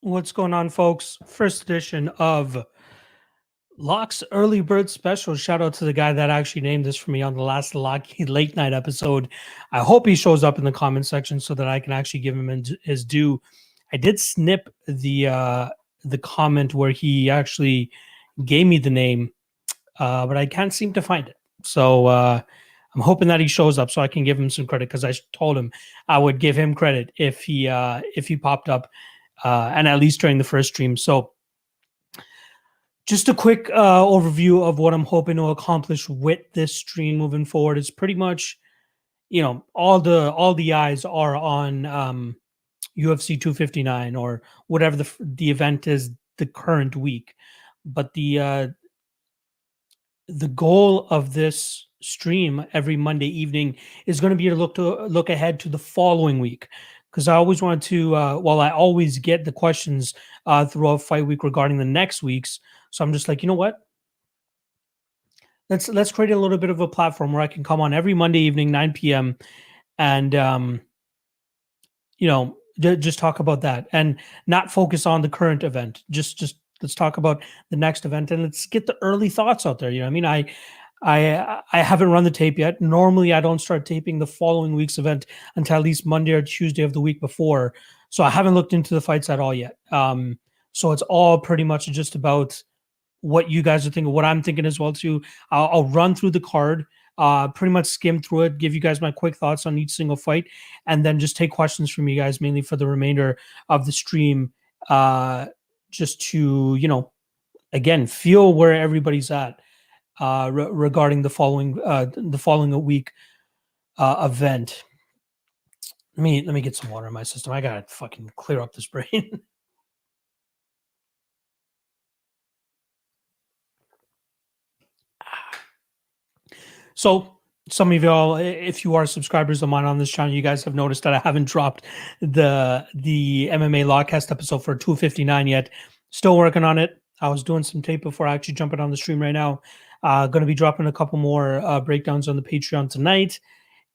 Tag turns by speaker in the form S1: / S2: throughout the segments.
S1: What's going on, folks? First edition of Lock's Early Bird Special. Shout out to the guy that actually named this for me on the last Locky late night episode. I hope he shows up in the comment section so that I can actually give him his due. I did snip the comment where he actually gave me the name, but I can't seem to find it. So I'm hoping that he shows up so I can give him some credit because I told him I would give him credit if he popped up, and at least during the first stream. So just a quick overview of what I'm hoping to accomplish with this stream moving forward is pretty much, all the eyes are on UFC 259 or whatever the event is the current week, but the goal of this stream every Monday evening is going to be to look ahead to the following week, because I always want to I always get the questions throughout fight week regarding the next week's. So I'm just like, you know what, let's create a little bit of a platform where I can come on every Monday evening 9 p.m. and just talk about that and not focus on the current event. Just let's talk about the next event and let's get the early thoughts out there. You know what I mean? I haven't run the tape yet. Normally, I don't start taping the following week's event until at least Monday or Tuesday of the week before. So I haven't looked into the fights at all yet. So it's all pretty much just about what you guys are thinking, what I'm thinking as well too. I'll run through the card, pretty much skim through it, give you guys my quick thoughts on each single fight, and then just take questions from you guys mainly for the remainder of the stream, just to again feel where everybody's at regarding the following week event. Let me get some water in my system. I gotta fucking clear up this brain. So some of y'all, if you are subscribers of mine on this channel, you guys have noticed that I haven't dropped the MMA Lawcast episode for 259 yet. Still working on it. I was doing some tape before I actually jumping on the stream right now. Going to be dropping a couple more breakdowns on the Patreon tonight.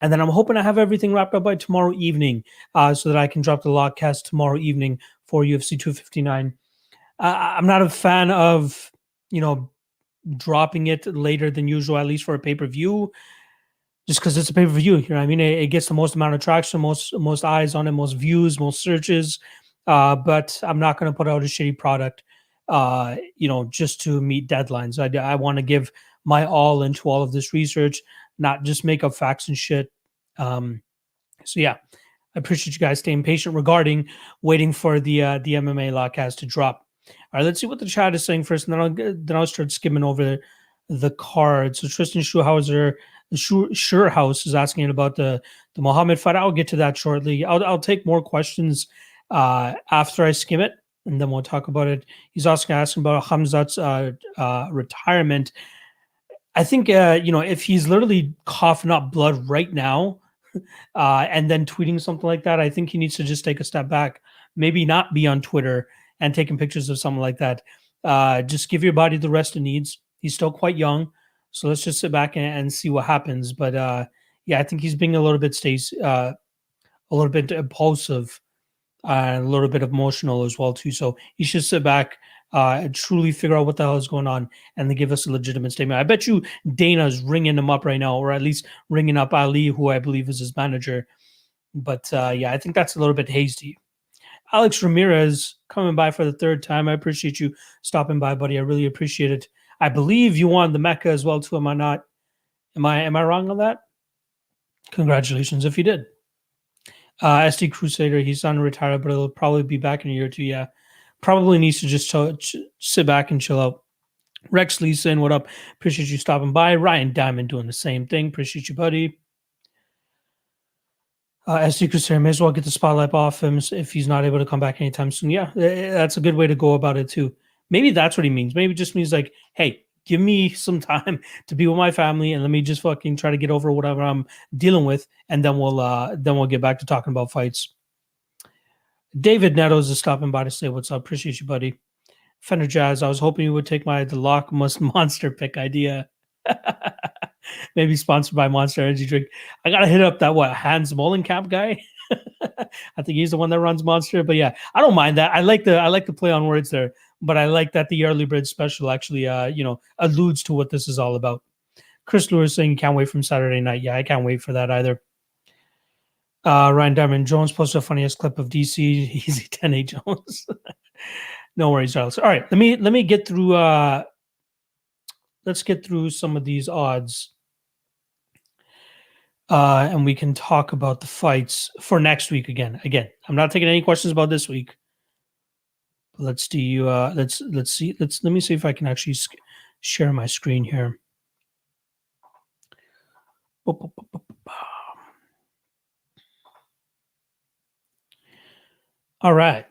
S1: And then I'm hoping I have everything wrapped up by tomorrow evening, so that I can drop the Lawcast tomorrow evening for UFC 259. I'm not a fan of, dropping it later than usual, at least for a pay-per-view, just because it's a pay-per-view. You know what I mean? It gets the most amount of traction, most eyes on it, most views, most searches. But I'm not going to put out a shitty product, just to meet deadlines. I want to give my all into all of this research, not just make up facts and shit. So yeah, I appreciate you guys staying patient regarding waiting for the MMA Lawcast to drop. All right, let's see what the chat is saying first, and then I'll start skimming over the cards. So Tristan Schuhauser, the Sure House is asking about the Muhammad fight. I'll get to that shortly. I'll take more questions after I skim it, and then we'll talk about it. He's also asking about Hamzat's retirement. I think if he's literally coughing up blood right now, and then tweeting something like that, I think he needs to just take a step back, maybe not be on Twitter and taking pictures of something like that. Just give your body the rest it needs. He's still quite young, so let's just sit back and see what happens. But yeah, I think he's being a little bit impulsive, and a little bit emotional as well too. So he should sit back and truly figure out what the hell is going on, and then give us a legitimate statement. I bet you Dana's ringing him up right now, or at least ringing up Ali, who I believe is his manager. But yeah, I think that's a little bit hasty. Alex Ramirez coming by for the third time. I appreciate you stopping by, buddy. I really appreciate it. I believe you won the Mecca as well too. Am I not? Am I wrong on that? Congratulations if you did. SD Crusader, he's on retire, but he'll probably be back in a year or two. Yeah, probably needs to just sit back and chill out. Rex Lee saying, what up? Appreciate you stopping by. Ryan Diamond doing the same thing. Appreciate you, buddy. SD Crusader, may as well get the spotlight off him if he's not able to come back anytime soon. Yeah, that's a good way to go about it too. Maybe that's what he means. Maybe it just means like, hey, give me some time to be with my family and let me just fucking try to get over whatever I'm dealing with, and then we'll get back to talking about fights. David Nettles is stopping by to say what's up. Appreciate you, buddy. Fender Jazz, I was hoping you would take the Lock Must Monster pick idea. Maybe sponsored by Monster Energy Drink. I gotta hit up that Hans Molenkamp guy. I think he's the one that runs Monster. But yeah, I don't mind that. I like the play on words there. But I like that the early bird special actually alludes to what this is all about. Chris Lewis saying can't wait from Saturday night. Yeah, I can't wait for that either. Ryan Diamond Jones posted the funniest clip of DC. Easy 10A Jones. No worries, Alex. All right, let me get through. Let's get through some of these odds, and we can talk about the fights for next week again. Again, I'm not taking any questions about this week. But let's do. Let's see. Let me see if I can actually share my screen here. All right.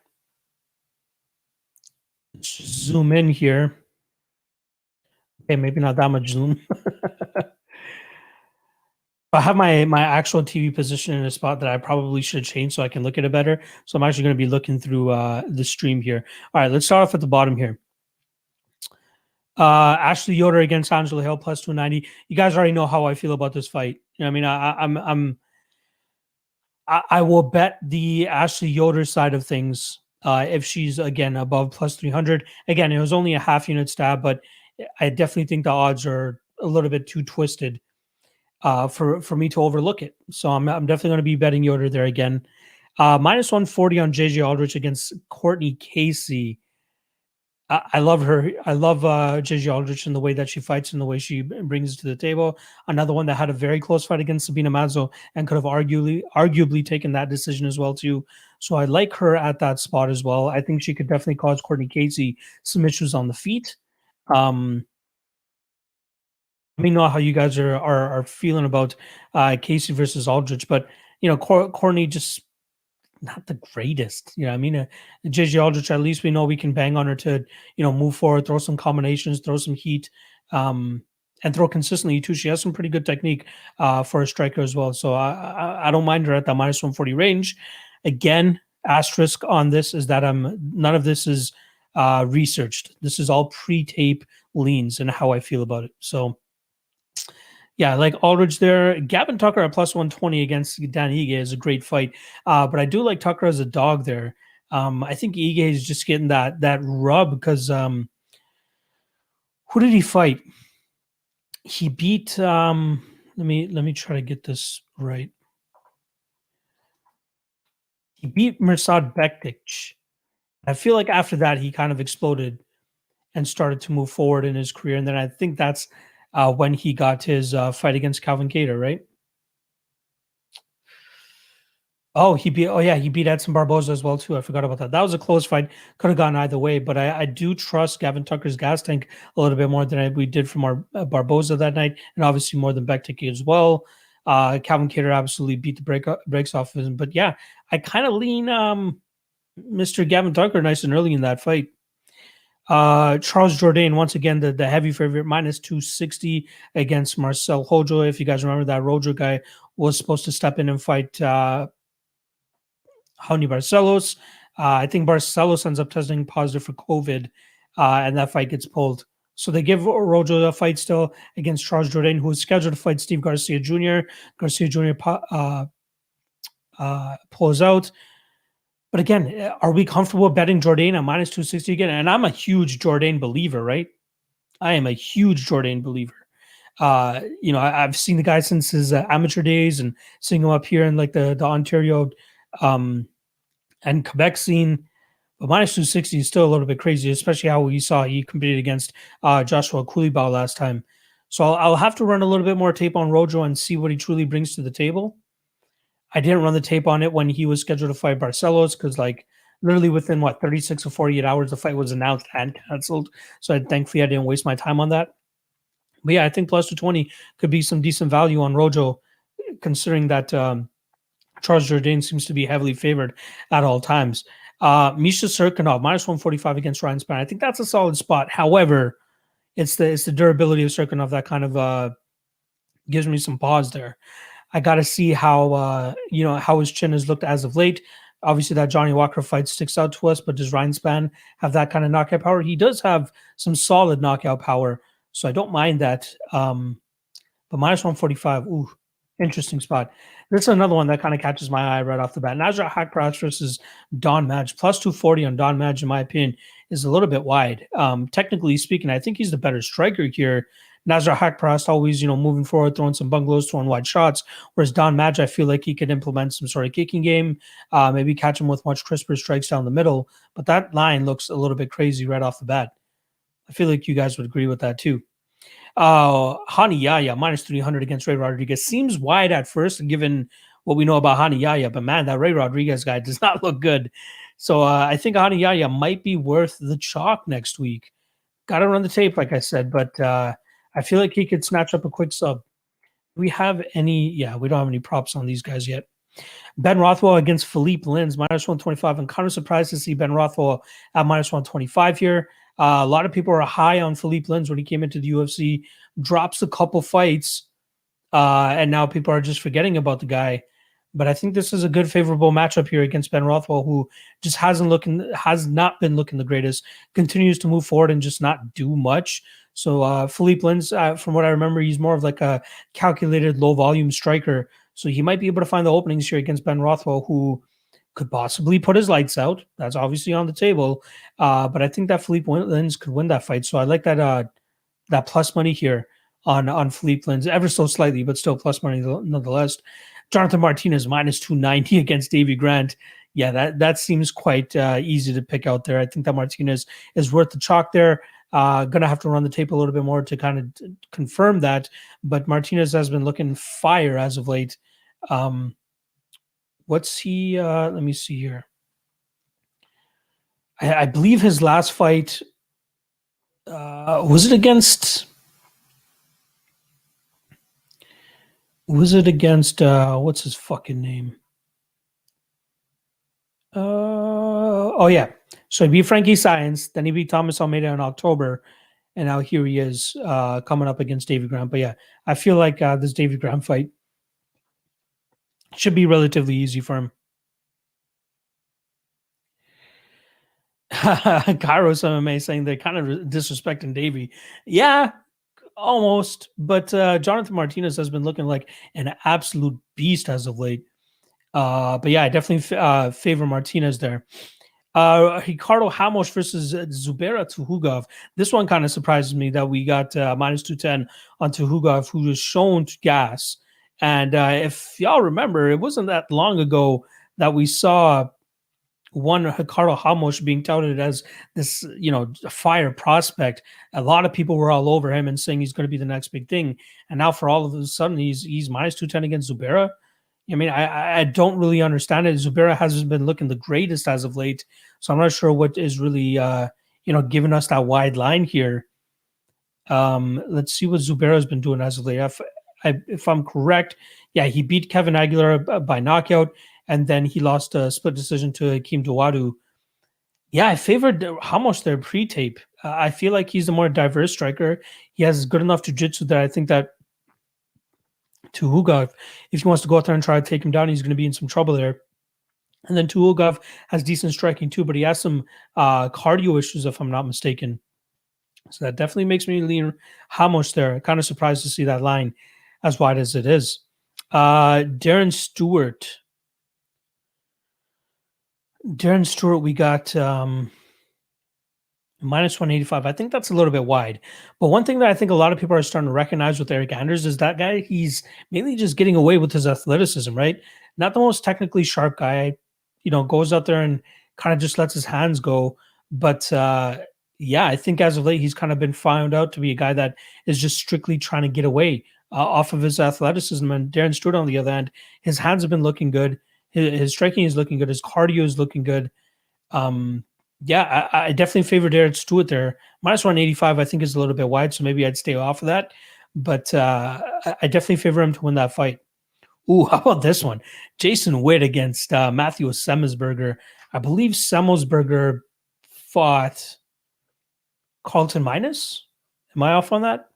S1: Let's zoom in here. Okay, maybe not that much zoom. I have my actual TV position in a spot that I probably should change so I can look at it better. So I'm actually going to be looking through the stream here. All right, let's start off at the bottom here. Ashley Yoder against Angela Hill plus 290. You guys already know how I feel about this fight. You know what I mean, I will bet the Ashley Yoder side of things if she's again above plus 300. Again, it was only a half unit stab, but I definitely think the odds are a little bit too twisted for me to overlook it. So I'm definitely going to be betting Yoder there again. Minus 140 on JJ Aldrich against Courtney Casey. I love her. I love JJ Aldrich and the way that she fights and the way she brings it to the table. Another one that had a very close fight against Sabina Mazo and could have arguably taken that decision as well too. So I like her at that spot as well. I think she could definitely cause Courtney Casey some issues on the feet. Let me know how you guys are feeling about Casey versus Aldrich, but Courtney just not the greatest. You know what I mean? JJ Aldrich, at least we know we can bang on her to, move forward, throw some combinations, throw some heat, and throw consistently too. She has some pretty good technique for a striker as well. So I don't mind her at that minus 140 range. Again, asterisk on this is that none of this is researched. This is all pre-tape leans and how I feel about it. So yeah, like Aldridge there. Gavin Tucker at plus 120 against Dan Ige is a great fight. But I do like Tucker as a dog there. I think Ige is just getting that rub because who did he fight? He beat let me try to get this right. He beat Mirsad Bektic. I feel like after that he kind of exploded and started to move forward in his career. And then I think that's when he got his fight against Calvin Kattar, right? Oh, he beat Edson Barboza as well too. I forgot about that. That was a close fight. Could have gone either way, but I do trust Gavin Tucker's gas tank a little bit more than we did from our Barboza that night, and obviously more than Bektic as well. Calvin Kattar absolutely beat the brakes off of him, but yeah, I kind of lean Mr. Gavin Tucker nice and early in that fight. Charles Jourdain, once again, the heavy favorite, minus 260 against Marcel Rojo. If you guys remember, that Rojo guy was supposed to step in and fight Raoni Barcelos. I think Barcelos ends up testing positive for COVID, and that fight gets pulled. So they give Rojo a fight still against Charles Jourdain, who is scheduled to fight Steve Garcia Jr. Garcia Jr. Pulls out. But again, are we comfortable betting Jourdain at minus 260 again? And I'm a huge Jourdain believer, right? I am a huge Jourdain believer. I've seen the guy since his amateur days and seeing him up here in like the Ontario and Quebec scene. But minus 260 is still a little bit crazy, especially how we saw he competed against Joshua Coulibaly last time. So I'll have to run a little bit more tape on Rojo and see what he truly brings to the table. I didn't run the tape on it when he was scheduled to fight Barcelos because, like, literally within 36 or 48 hours, the fight was announced and canceled. So thankfully, I didn't waste my time on that. But yeah, I think plus 220 could be some decent value on Rojo, considering that Charles Jourdain seems to be heavily favored at all times. Misha Serkinov, minus 145 against Ryan Spann. I think that's a solid spot. However, it's the durability of Serkinov that kind of gives me some pause there. I got to see how his chin has looked as of late. Obviously, that Johnny Walker fight sticks out to us, but does Ryan Spann have that kind of knockout power? He does have some solid knockout power, so I don't mind that. But minus 145, ooh. Interesting spot. This is another one that kind of catches my eye right off the bat. Nasrat Haqparast versus Don Madge. Plus 240 on Don Madge, in my opinion, is a little bit wide. Technically speaking, I think he's the better striker here. Nasrat Haqparast always, moving forward, throwing some bungalows, throwing wide shots. Whereas Don Madge, I feel like he could implement some sort of kicking game, maybe catch him with much crisper strikes down the middle. But that line looks a little bit crazy right off the bat. I feel like you guys would agree with that too. Hani Yaya minus 300 against Ray Rodriguez seems wide at first, given what we know about Hani Yaya. But man, that Ray Rodriguez guy does not look good. So I think Hani Yaya might be worth the chalk next week. Got to run the tape, like I said, but I feel like he could snatch up a quick sub. Do we have any? Yeah, we don't have any props on these guys yet. Ben Rothwell against Philippe Lins, minus 125. I'm kind of surprised to see Ben Rothwell at minus 125 here. A lot of people are high on Philippe Lins when he came into the UFC, drops a couple fights, and now people are just forgetting about the guy. But I think this is a good, favorable matchup here against Ben Rothwell, who just has not been looking the greatest, continues to move forward and just not do much. So Philippe Lins, from what I remember, he's more of like a calculated, low volume striker. So he might be able to find the openings here against Ben Rothwell, who could possibly put his lights out. That's obviously on the table. But I think that Philippe Lins could win that fight. So I like that plus money here on Philippe Lins, ever so slightly, but still plus money nonetheless. Jonathan Martinez minus 290 against Davy Grant. Yeah, that seems quite easy to pick out there. I think that Martinez is worth the chalk there. Gonna have to run the tape a little bit more to kind of confirm that. But Martinez has been looking fire as of late. What's he? Let me see here. I believe his last fight was it against? Was it against what's his fucking name? Oh yeah. So he beat Frankie Science, then he beat Thomas Almeida in October, and now here he is coming up against Davy Grant. But yeah, I feel like this Davy Grant fight should be relatively easy for him. Kairos MMA saying they're kind of disrespecting Davy. Yeah, almost. But Jonathan Martinez has been looking like an absolute beast as of late. But yeah, I definitely favor Martinez there. Ricardo Ramos versus Zubaira Tuhugov. This one kind of surprises me that we got minus 210 on Tuhugov, who was shown to gas. And if y'all remember, it wasn't that long ago that we saw one Ricardo Ramos being touted as this, fire prospect. A lot of people were all over him and saying he's going to be the next big thing. And now for all of a sudden, he's minus 210 against Zubaira. I mean, I don't really understand it. Zubaira hasn't been looking the greatest as of late, so I'm not sure what is really, giving us that wide line here. Let's see what Zubaira has been doing as of late. If I'm correct, yeah, he beat Kevin Aguilar by knockout, and then he lost a split decision to Hakeem Dawadu. Yeah, I favored Ramos there pre-tape. I feel like he's a more diverse striker. He has good enough jiu-jitsu that I think that Tuhugov, if he wants to go out there and try to take him down, he's going to be in some trouble there. And then Tuhugov has decent striking too, but he has some cardio issues, if I'm not mistaken. So that definitely makes me lean Ramos there. Kind of surprised to see that line as wide as it is. Darren Stewart, we got minus 185. I think that's a little bit wide. But one thing that I think a lot of people are starting to recognize with Eric Anders is that guy, he's mainly just getting away with his athleticism, right? Not the most technically sharp guy, goes out there and kind of just lets his hands go. But yeah, I think as of late, he's kind of been found out to be a guy that is just strictly trying to get away off of his athleticism. And Darren Stewart, on the other hand, his hands have been looking good. His striking is looking good. His cardio is looking good. Yeah, I definitely favor Darren Stewart there. Minus 185, I think, is a little bit wide, so maybe I'd stay off of that. But I definitely favor him to win that fight. Ooh, how about this one? Jason Witt against Matthew Semmelsberger. I believe Semmelsberger fought Carlton Minus. Am I off on that?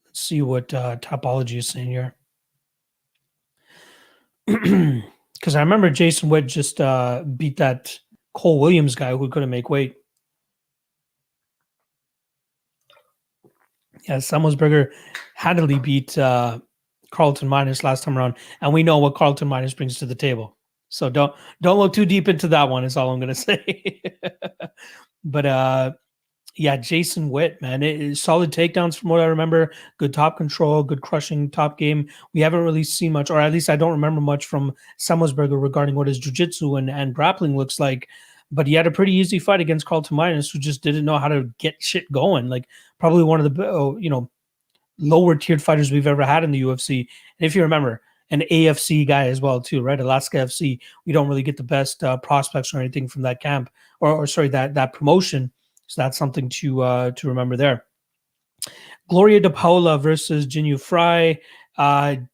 S1: Let's see what Topology is saying here. Because I remember Jason Witt just beat that Cole Williams guy who couldn't make weight. Yeah, Semmelsberger handily beat Carlton Minus last time around, and we know what Carlton Minus brings to the table. So don't look too deep into that one. Is all I'm gonna say. But yeah, Jason Witt, man, it is solid takedowns from what I remember. Good top control, good crushing top game. We haven't really seen much, or at least I don't remember much from Semmelsberger regarding what his jiu-jitsu and grappling looks like. But he had a pretty easy fight against Carlton Minus, who just didn't know how to get shit going. Like probably one of the lower tiered fighters we've ever had in the UFC. And if you remember, an AFC guy as well too, right? Alaska FC. We don't really get the best prospects or anything from that camp, or sorry, that promotion. So that's something to remember there. Gloria De Paula versus Jinyu Fry.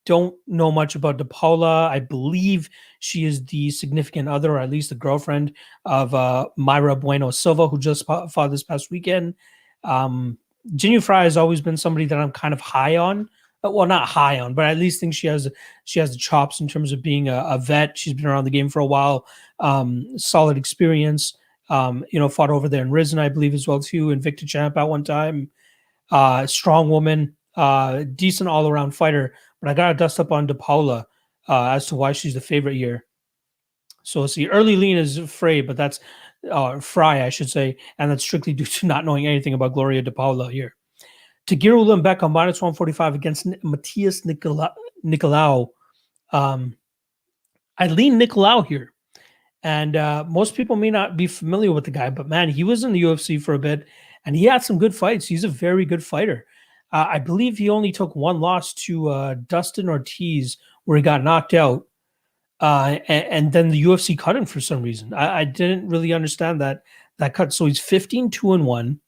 S1: Don't know much about De Paula. I believe she is the significant other, or at least the girlfriend of Myra Bueno Silva, who just fought this past weekend. Jinyu Fry has always been somebody that I'm kind of high on. Well, not high on, but I at least think she has the chops in terms of being a vet. She's been around the game for a while. Solid experience. Fought over there in Risen, I believe, as well too, Invicta champ at one time. Strong woman, decent all around fighter. But I gotta dust up on De Paula as to why she's the favorite here. So let's see. Early lean is Frey, but that's Fry, I should say, and that's strictly due to not knowing anything about Gloria De Paula here. Tagiru Lembeka minus 145 against Matthias Nicolau. I lean Nicolau here. And most people may not be familiar with the guy, but man, he was in the UFC for a bit and he had some good fights. He's a very good fighter. I believe he only took one loss to Dustin Ortiz, where he got knocked out. And then the UFC cut him for some reason. I didn't really understand that cut. So he's 15-2-1.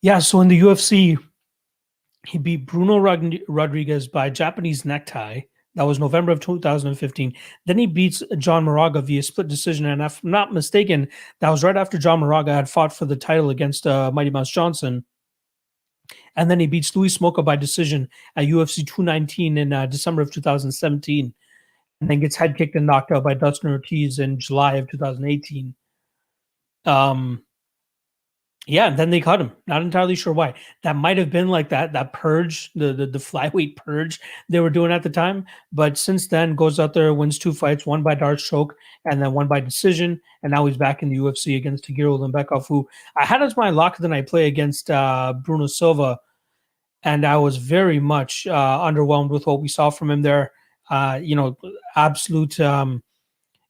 S1: Yeah, so in the UFC, he beat Bruno Rodriguez by Japanese necktie. That was November of 2015. Then he beats John Moraga via split decision. And if I'm not mistaken, that was right after John Moraga had fought for the title against Mighty Mouse Johnson. And then he beats Louis Smolka by decision at UFC 219 in December of 2017. And then gets head kicked and knocked out by Dustin Ortiz in July of 2018. Yeah, and then they cut him. Not entirely sure why. That might have been like that purge, the flyweight purge they were doing at the time. But since then, goes out there, wins 2 fights, one by Darce choke, and then one by decision. And now he's back in the UFC against Tagiru Lembekov, who I had as my lock of the night play against Bruno Silva. And I was very much underwhelmed with what we saw from him there. Absolute.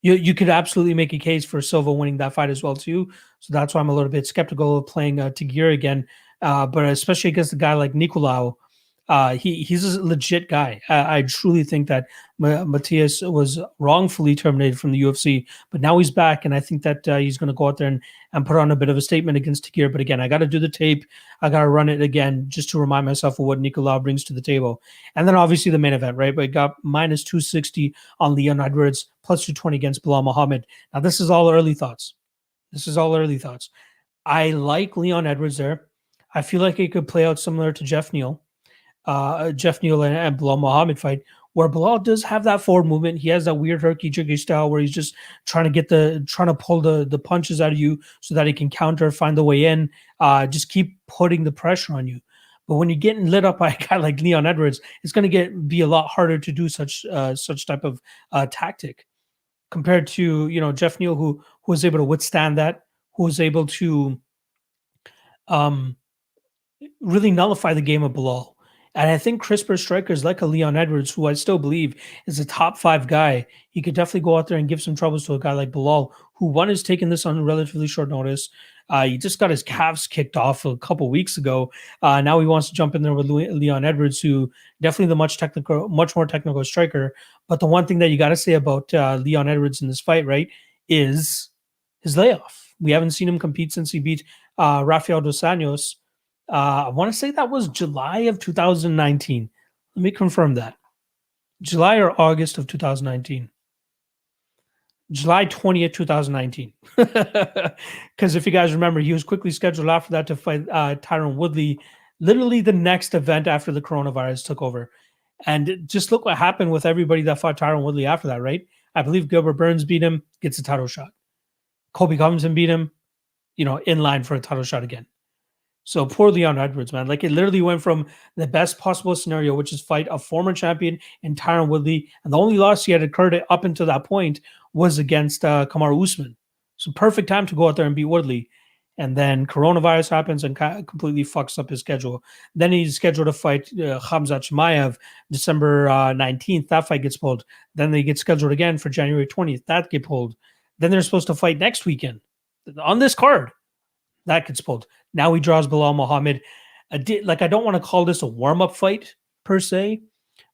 S1: You could absolutely make a case for Silva winning that fight as well too. So that's why I'm a little bit skeptical of playing Tagir again. But especially against a guy like Nicolau, he's a legit guy. I truly think that Matthias was wrongfully terminated from the UFC, but now he's back, and I think that he's going to go out there and put on a bit of a statement against Tagir. But again, I got to do the tape. I got to run it again just to remind myself of what Nicolau brings to the table. And then obviously the main event, right? But got minus 260 on Leon Edwards, plus 220 against Bilal Muhammad. Now, this is all early thoughts. I like Leon Edwards there. I feel like it could play out similar to Jeff Neal and Bilal Muhammad fight, where Bilal does have that forward movement. He has that weird herky-jerky style where he's just trying to pull the punches out of you so that he can counter, find the way in, just keep putting the pressure on you. But when you're getting lit up by a guy like Leon Edwards, it's going to be a lot harder to do such type of tactic compared to Jeff Neal, who was able to withstand that, who was able to really nullify the game of Bilal. And I think crisper strikers like a Leon Edwards, who I still believe is a top 5 guy, he could definitely go out there and give some troubles to a guy like Bilal, who one is taking this on relatively short notice. He just got his calves kicked off a couple weeks ago. Now he wants to jump in there with Leon Edwards, who definitely the much more technical striker. But the one thing that you got to say about Leon Edwards in this fight, right, is his layoff. We haven't seen him compete since he beat Rafael Dos Anjos. I want to say that was July of 2019. Let me confirm that. July or August of 2019. July 20th, 2019. Because if you guys remember, he was quickly scheduled after that to fight Tyron Woodley, literally the next event after the coronavirus took over. And just look what happened with everybody that fought Tyron Woodley after that, right? I believe Gilbert Burns beat him, gets a title shot. Colby Covington beat him, in line for a title shot again. So poor Leon Edwards, man. Like it literally went from the best possible scenario, which is fight a former champion in Tyron Woodley, and the only loss he had occurred up until that point was against Kamaru Usman. So perfect time to go out there and beat Woodley. And then coronavirus happens and completely fucks up his schedule. Then he's scheduled to fight Khamzat Chimaev December 19th. That fight gets pulled. Then they get scheduled again for January 20th. That get pulled. Then they're supposed to fight next weekend on this card. That gets pulled. Now he draws Bilal Muhammad. I don't want to call this a warm up fight per se,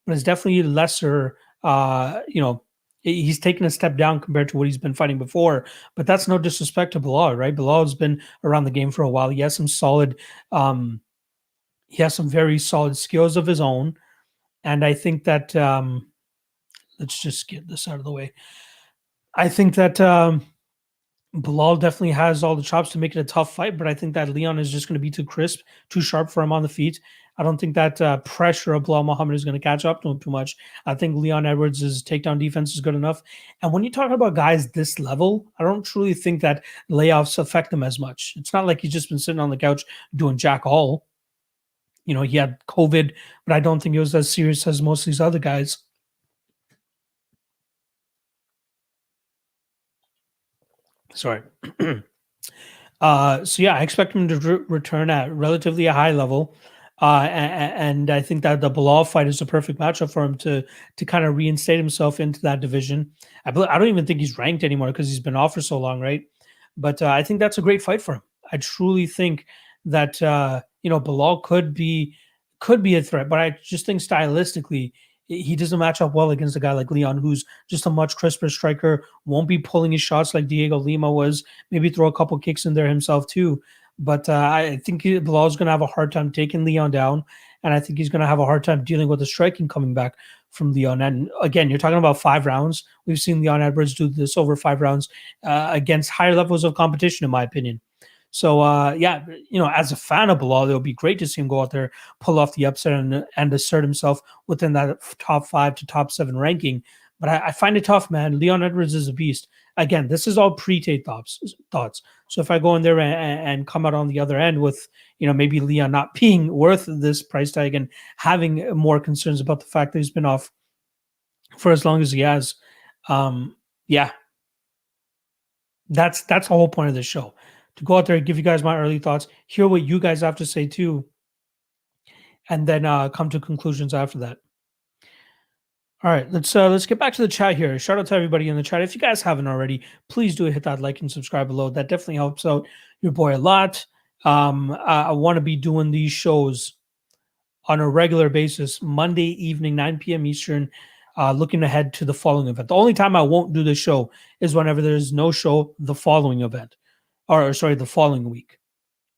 S1: but it's definitely lesser. He's taken a step down compared to what he's been fighting before. But that's no disrespect to Bilal, right? Bilal has been around the game for a while. He has some solid, he has some very solid skills of his own, and I think that let's just get this out of the way. I think that Bilal definitely has all the chops to make it a tough fight, but I think that Leon is just going to be too crisp, too sharp for him on the feet. I don't think that pressure of Bilal Muhammad is going to catch up to him too much. I think Leon Edwards' takedown defense is good enough. And when you talk about guys this level, I don't truly think that layoffs affect them as much. It's not like he's just been sitting on the couch doing jack all. He had COVID, but I don't think it was as serious as most of these other guys. Sorry. So yeah, I expect him to return at relatively a high level, and I think that the Bilal fight is a perfect matchup for him to kind of reinstate himself into that division. I don't even think he's ranked anymore because he's been off for so long, right? But I think that's a great fight for him. I truly think that Bilal could be a threat, but I just think stylistically he doesn't match up well against a guy like Leon, who's just a much crisper striker, won't be pulling his shots like Diego Lima was, maybe throw a couple kicks in there himself too. But I think Bilal's going to have a hard time taking Leon down, and I think he's going to have a hard time dealing with the striking coming back from Leon. And again, you're talking about 5 rounds. We've seen Leon Edwards do this over 5 rounds against higher levels of competition, in my opinion. So as a fan of Bilal, it would be great to see him go out there, pull off the upset, and assert himself within that top 5 to top 7 ranking. But I find it tough, man. Leon Edwards is a beast. Again, this is all pre-tape thoughts. So if I go in there and come out on the other end with, maybe Leon not being worth this price tag and having more concerns about the fact that he's been off for as long as he has, yeah, that's the whole point of this show. To go out there and give you guys my early thoughts, hear what you guys have to say too, and then come to conclusions after that. All right, let's get back to the chat here. Shout out to everybody in the chat. If you guys haven't already, please do hit that like and subscribe below. That definitely helps out your boy a lot. I want to be doing these shows on a regular basis, Monday evening, 9 p.m. Eastern, looking ahead to the following event. The only time I won't do this show is whenever there's no show the following event. The following week.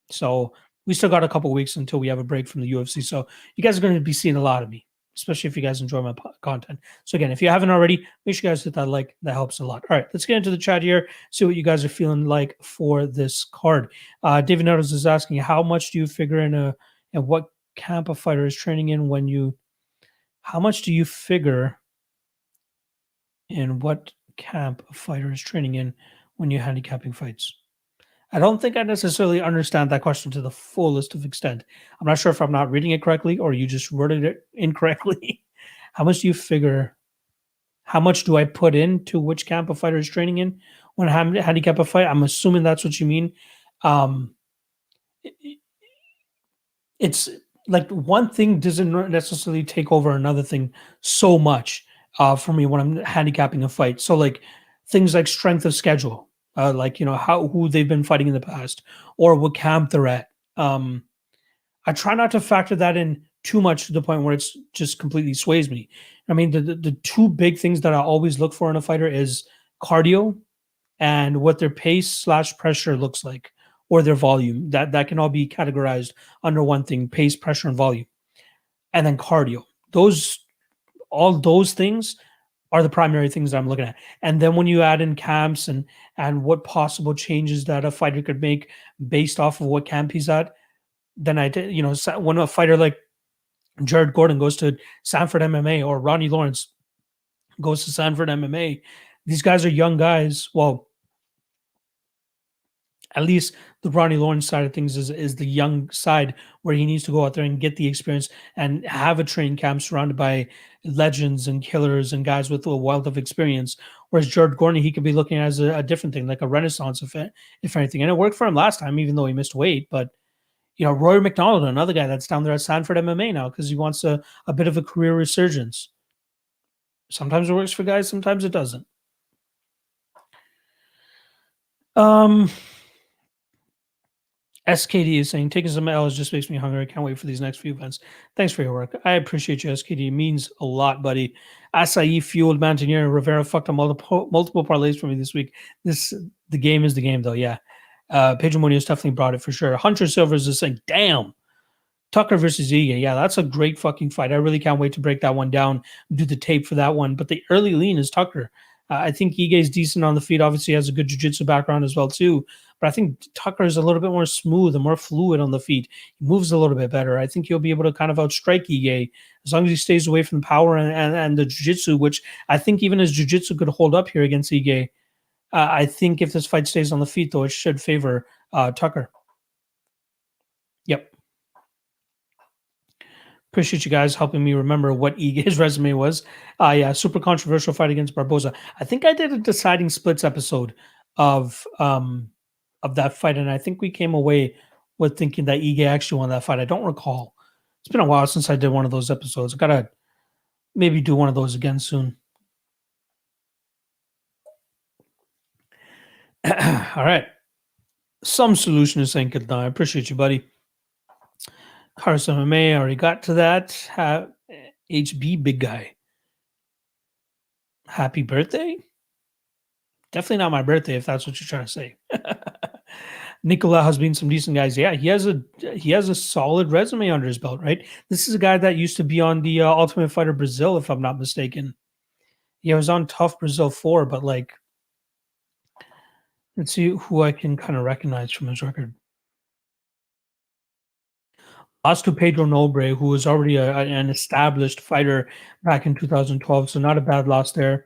S1: So we still got a couple weeks until we have a break from the UFC. So you guys are going to be seeing a lot of me, especially if you guys enjoy my content. So again, if you haven't already, make sure you guys hit that like. That helps a lot. All right, let's get into the chat here. See what you guys are feeling like for this card. David Nettles is asking, how much do you figure in what camp a fighter is training in when you? How much do you figure in what camp a fighter is training in when you're handicapping fights? I don't think I necessarily understand that question to the fullest of extent. I'm not sure if I'm not reading it correctly or you just worded it incorrectly. How much do you figure? How much do I put into which camp a fighter is training in when I handicap a fight? I'm assuming that's what you mean. It's like one thing doesn't necessarily take over another thing so much for me when I'm handicapping a fight. So like things like strength of schedule. Who they've been fighting in the past or what camp they're at. I try not to factor that in too much to the point where it's just completely sways me. I mean, the 2 big things that I always look for in a fighter is cardio and what their pace / pressure looks like, or their volume. That can all be categorized under one thing: pace, pressure, and volume. And then cardio. All those things are the primary things that I'm looking at. And then when you add in camps and what possible changes that a fighter could make based off of what camp he's at, then when a fighter like Jared Gordon goes to Sanford MMA or Ronnie Lawrence goes to Sanford MMA, these guys are young guys. Well, At least the Ronnie Lawrence side of things is the young side where he needs to go out there and get the experience and have a training camp surrounded by legends and killers and guys with a wealth of experience. Whereas Jared Gordon, he could be looking at as a different thing, like a renaissance, if anything. And it worked for him last time, even though he missed weight. But Rory McDonald, another guy that's down there at Sanford MMA now because he wants a bit of a career resurgence. Sometimes it works for guys, sometimes it doesn't. SKD is saying, taking some L's just makes me hungry. I can't wait for these next few events. Thanks for your work. I appreciate you, SKD. It means a lot, buddy. Acai Fueled Mountaineer Rivera fucked up multiple parlays for me this week. The game is the game, though, yeah. Pedro Munoz definitely brought it for sure. Hunter Silvers is saying, damn. Tucker versus Ige. Yeah, that's a great fucking fight. I really can't wait to break that one down, do the tape for that one. But the early lean is Tucker. I think Ige is decent on the feet. Obviously, has a good jiu-jitsu background as well, too. But I think Tucker is a little bit more smooth and more fluid on the feet. He moves a little bit better. I think he'll be able to kind of outstrike Ige as long as he stays away from the power and the jiu-jitsu, which I think even his jiu-jitsu could hold up here against Ige. I think if this fight stays on the feet, though, it should favor Tucker. Yep. Appreciate you guys helping me remember what his resume was. Yeah, super controversial fight against Barboza. I think I did a deciding splits episode of that fight, and I think we came away with thinking that Ige actually won that fight. I don't recall. It's been a while since I did one of those episodes. I gotta maybe do one of those again soon. All right. Some solution is saying good night. I appreciate you, buddy. Carson MMA, already got to that. HB big guy. Happy birthday? Definitely not my birthday, if that's what you're trying to say. Nicola has been some decent guys. Yeah, he has a solid resume under his belt, right? This is a guy that used to be on the Ultimate Fighter Brazil, if I'm not mistaken. Yeah, he was on Tough Brazil 4, but like, let's see who I can kind of recognize from his record. Lost to Pedro Nobre, who was already an established fighter back in 2012, so not a bad loss there.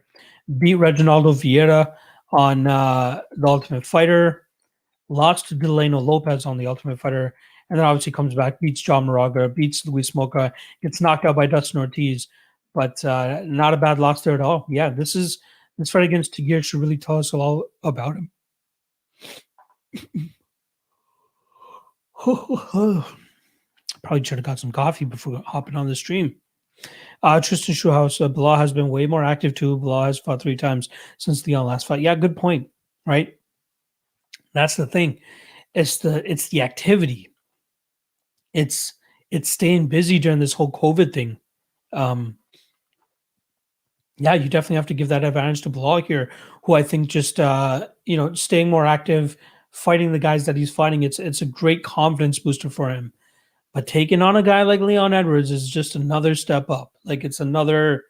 S1: Beat Reginaldo Vieira on the Ultimate Fighter. Lost to Delano Lopez on the Ultimate Fighter, and then obviously comes back, beats John Moraga, beats Luis Moca, gets knocked out by Dustin Ortiz, but not a bad loss there at all. Yeah, this fight against Tagir should really tell us a lot about him. Probably should have got some coffee before hopping on the stream. Tristan Schuhaus, Bilal has been way more active too. Bilal has fought 3 times since the last fight. Yeah, good point, right? That's the thing. It's the activity. It's staying busy during this whole COVID thing. Yeah, you definitely have to give that advantage to Bilal here, who I think just staying more active, fighting the guys that he's fighting. It's a great confidence booster for him. But taking on a guy like Leon Edwards is just another step up. Like it's another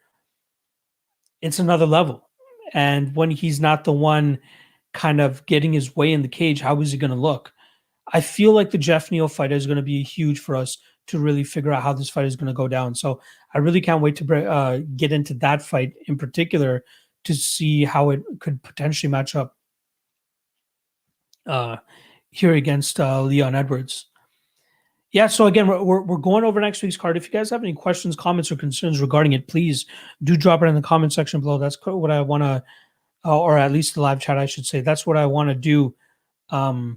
S1: level. And when he's not the one kind of getting his way in the cage, how is he going to look? I feel like the Jeff Neal fight is going to be huge for us to really figure out how this fight is going to go down. So I really can't wait to get into that fight in particular to see how it could potentially match up here against Leon Edwards. Yeah, so again, we're going over next week's card. If you guys have any questions, comments, or concerns regarding it, please do drop it in the comment section below. That's what I want to, or at least the live chat, I should say. That's what I want to do. I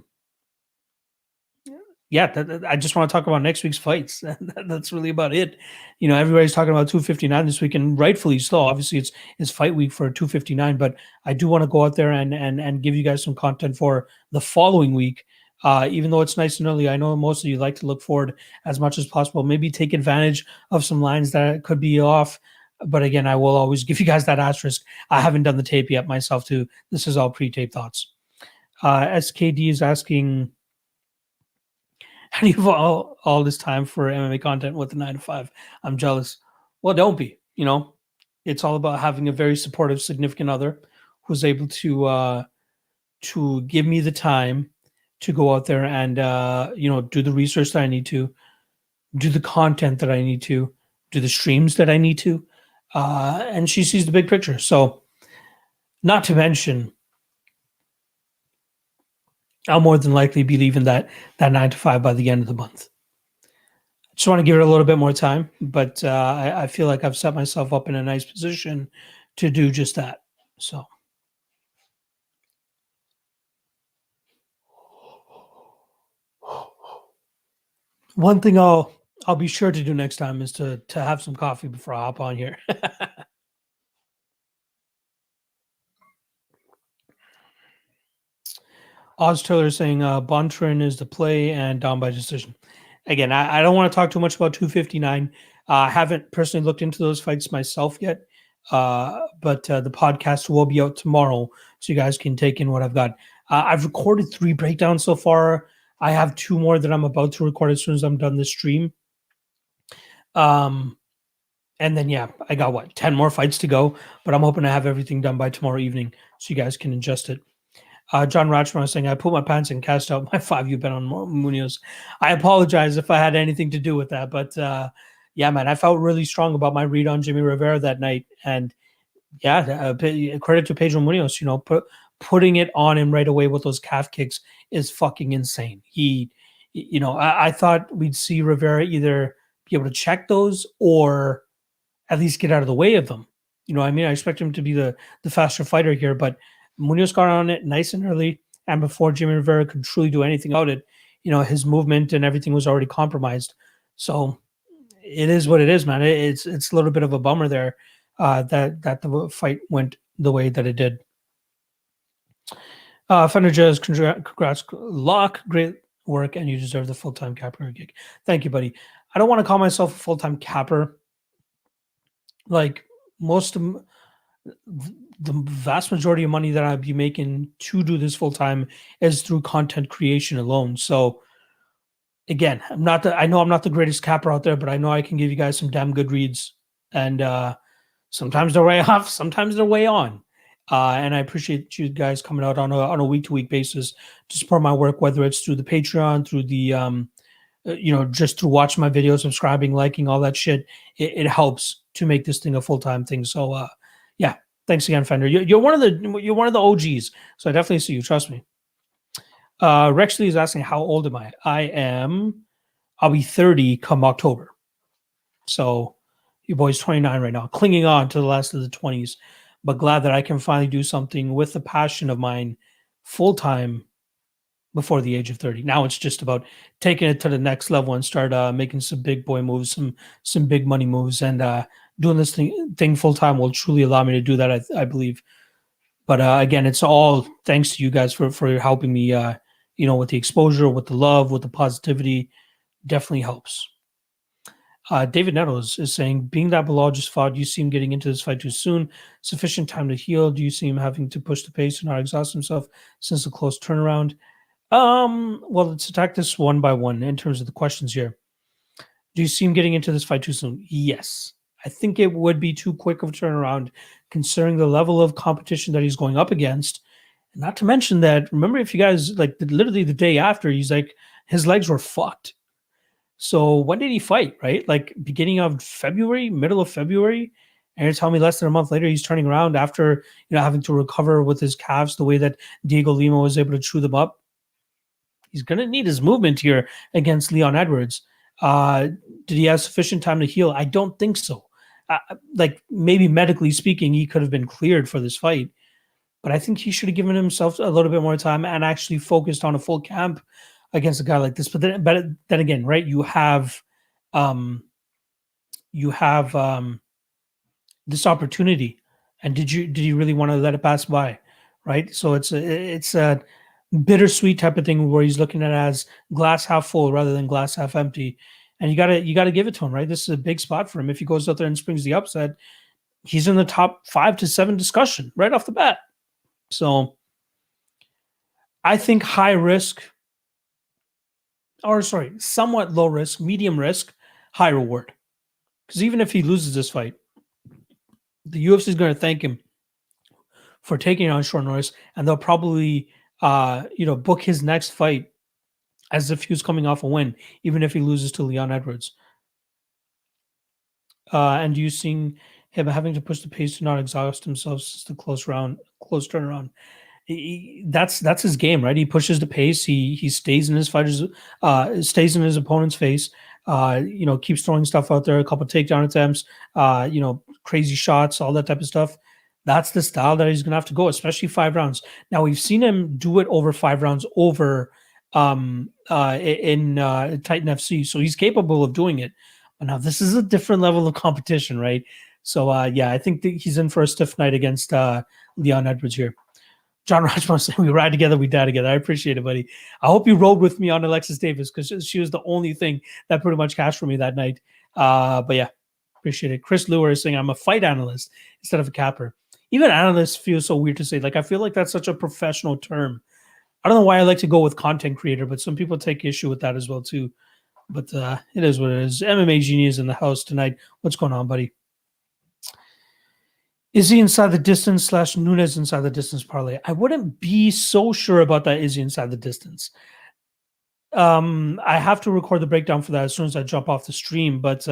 S1: just want to talk about next week's fights. That's really about it. Everybody's talking about 259 this week, and rightfully so. Obviously, it's fight week for 259, but I do want to go out there and give you guys some content for the following week. Even though it's nice and early, I know most of you like to look forward as much as possible. Maybe take advantage of some lines that could be off. But again, I will always give you guys that asterisk. I haven't done the tape yet myself, too. This is all pre-tape thoughts. SKD is asking, how do you have all this time for MMA content with the 9 to 5? I'm jealous. Well, don't be. It's all about having a very supportive, significant other who's able to give me the time to go out there and do the research that I need to, do the content that I need to, do the streams that I need to, and she sees the big picture. So, not to mention, I'll more than likely be leaving that 9 to 5 by the end of the month. Just want to give it a little bit more time, but I feel like I've set myself up in a nice position to do just that. So one thing I'll be sure to do next time is to have some coffee before I hop on here. Oz Taylor saying Bontrin is the play and down by decision. Again, I don't want to talk too much about 259. I haven't personally looked into those fights myself yet, but the podcast will be out tomorrow, so you guys can take in what I've got. I've recorded 3 breakdowns so far. I have 2 more that I'm about to record as soon as I'm done this stream. And then yeah, I got what 10 more fights to go, but I'm hoping to have everything done by tomorrow evening, so you guys can ingest it. John Ratchman was saying, I put my pants and cast out my 5U bet on Munoz. I apologize if I had anything to do with that, but yeah, man, I felt really strong about my read on Jimmy Rivera that night. And yeah, credit to Pedro Munoz, putting it on him right away with those calf kicks is fucking insane. I thought we'd see Rivera either be able to check those or at least get out of the way of them. I mean, I expect him to be the faster fighter here, but Munoz got on it nice and early, and before Jimmy Rivera could truly do anything about it, his movement and everything was already compromised. So it is what it is, man. It's a little bit of a bummer there that the fight went the way that it did. Fender Jazz, congrats, Locke, great work, and you deserve the full-time capper gig. Thank you, buddy. I don't want to call myself a full-time capper. Like most of the vast majority of money that I'd be making to do this full time is through content creation alone. So again, I know I'm not the greatest capper out there, but I know I can give you guys some damn good reads. And sometimes they're way off, sometimes they're way on. And I appreciate you guys coming out on a week-to-week basis to support my work, whether it's through the Patreon, through the just through watching my videos, subscribing, liking, all that shit. It helps to make this thing a full-time thing. So yeah, thanks again, Fender. You're one of the OGs, so I definitely see you. Trust me. Rexley is asking, how old am I? I'll be 30 come October. So your boy's 29 right now, clinging on to the last of the 20s, but glad that I can finally do something with the passion of mine full-time before the age of 30. Now it's just about taking it to the next level and start making some big boy moves, some big money moves, and doing this thing full time will truly allow me to do that. I believe. But again, it's all thanks to you guys for helping me. With the exposure, with the love, with the positivity, definitely helps. David Nettles is saying, being that Bilal just fought, do you see him getting into this fight too soon? Sufficient time to heal? Do you see him having to push the pace and not exhaust himself since the close turnaround? Well, let's attack this one by one in terms of the questions here. Do you see him getting into this fight too soon? Yes. I think it would be too quick of a turnaround considering the level of competition that he's going up against. And not to mention that, remember, if you guys literally the day after, he's like, his legs were fucked. So when did he fight, right? Like beginning of February, middle of February? And you're telling me less than a month later, he's turning around after, having to recover with his calves the way that Diego Lima was able to chew them up. He's going to need his movement here against Leon Edwards. Did he have sufficient time to heal? I don't think so. Maybe medically speaking, he could have been cleared for this fight, but I think he should have given himself a little bit more time and actually focused on a full camp against a guy like this. But then again, right? You have this opportunity, and did you really want to let it pass by, right? So it's a bittersweet type of thing where he's looking at it as glass half full rather than glass half empty. And you gotta give it to him, right? This is a big spot for him. If he goes out there and springs the upset, he's in the top 5 to 7 discussion right off the bat. So I think somewhat low risk, medium risk, high reward. Because even if he loses this fight, the UFC is going to thank him for taking it on short notice, and they'll probably book his next fight as if he was coming off a win, even if he loses to Leon Edwards. And you seeing him having to push the pace to not exhaust himself since the close turnaround? That's his game, right? He pushes the pace. He stays in his fighters, stays in his opponent's face. Keeps throwing stuff out there. A couple takedown attempts. Crazy shots, all that type of stuff. That's the style that he's gonna have to go, especially 5 rounds. Now we've seen him do it over 5 rounds over in Titan FC, so he's capable of doing it. But now this is a different level of competition, right? So yeah, I think that he's in for a stiff night against Leon Edwards here. John Rajma saying we ride together, we die together. I appreciate it, buddy. I hope you rode with me on Alexis Davis because she was the only thing that pretty much cashed for me that night. But yeah, appreciate it. Chris Lure is saying I'm a fight analyst instead of a capper. Even analyst feels so weird to say. Like I feel like that's such a professional term. I don't know why I like to go with content creator, but some people take issue with that as well too. But it is what it is. MMA Genius in the house tonight. What's going on, buddy? Is he inside the distance / Nunes inside the distance parlay? I wouldn't be so sure about that. Is he inside the distance? I have to record the breakdown for that as soon as I jump off the stream. But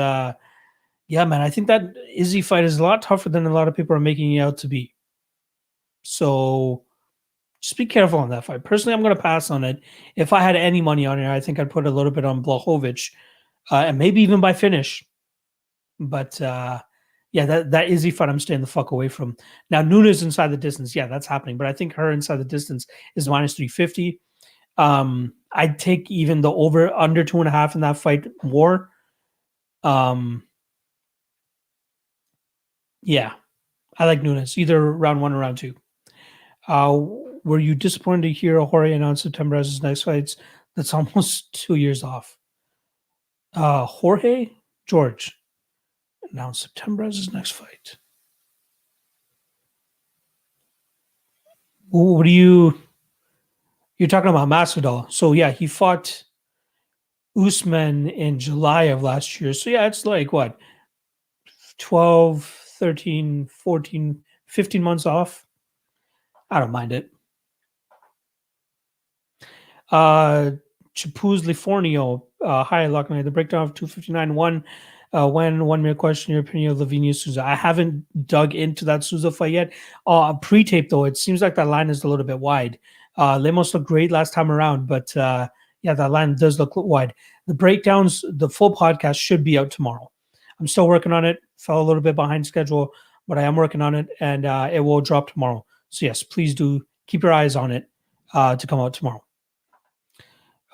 S1: yeah, man, I think that Izzy fight is a lot tougher than a lot of people are making it out to be. So just be careful on that fight. Personally, I'm going to pass on it. If I had any money on it, I think I'd put a little bit on Blachowicz, and maybe even by finish. But yeah, that Izzy fight I'm staying the fuck away from. Now Nunes inside the distance, yeah, that's happening. But I think her inside the distance is minus 350. I'd take even the over under 2.5 in that fight more. Yeah, I like Nunes either round 1 or round 2. Were you disappointed to hear Jorge announce September as his next fights? That's almost 2 years off. Jorge George announced September as his next fight. What are you're talking about Masvidal? So yeah, he fought Usman in July of last year. So yeah, it's like what 12, 13, 14, 15 months off. I don't mind it. Chapuz Lifornio, hi, Lockman. The breakdown of 259-1. One mere question, your opinion of Lavinia Souza. I haven't dug into that Souza fight yet. Pre-tape, though, it seems like that line is a little bit wide. Lemos looked great last time around, but yeah, that line does look wide. The breakdowns, the full podcast should be out tomorrow. I'm still working on it. Fell a little bit behind schedule, but I am working on it, and it will drop tomorrow. So yes, please do keep your eyes on it to come out tomorrow.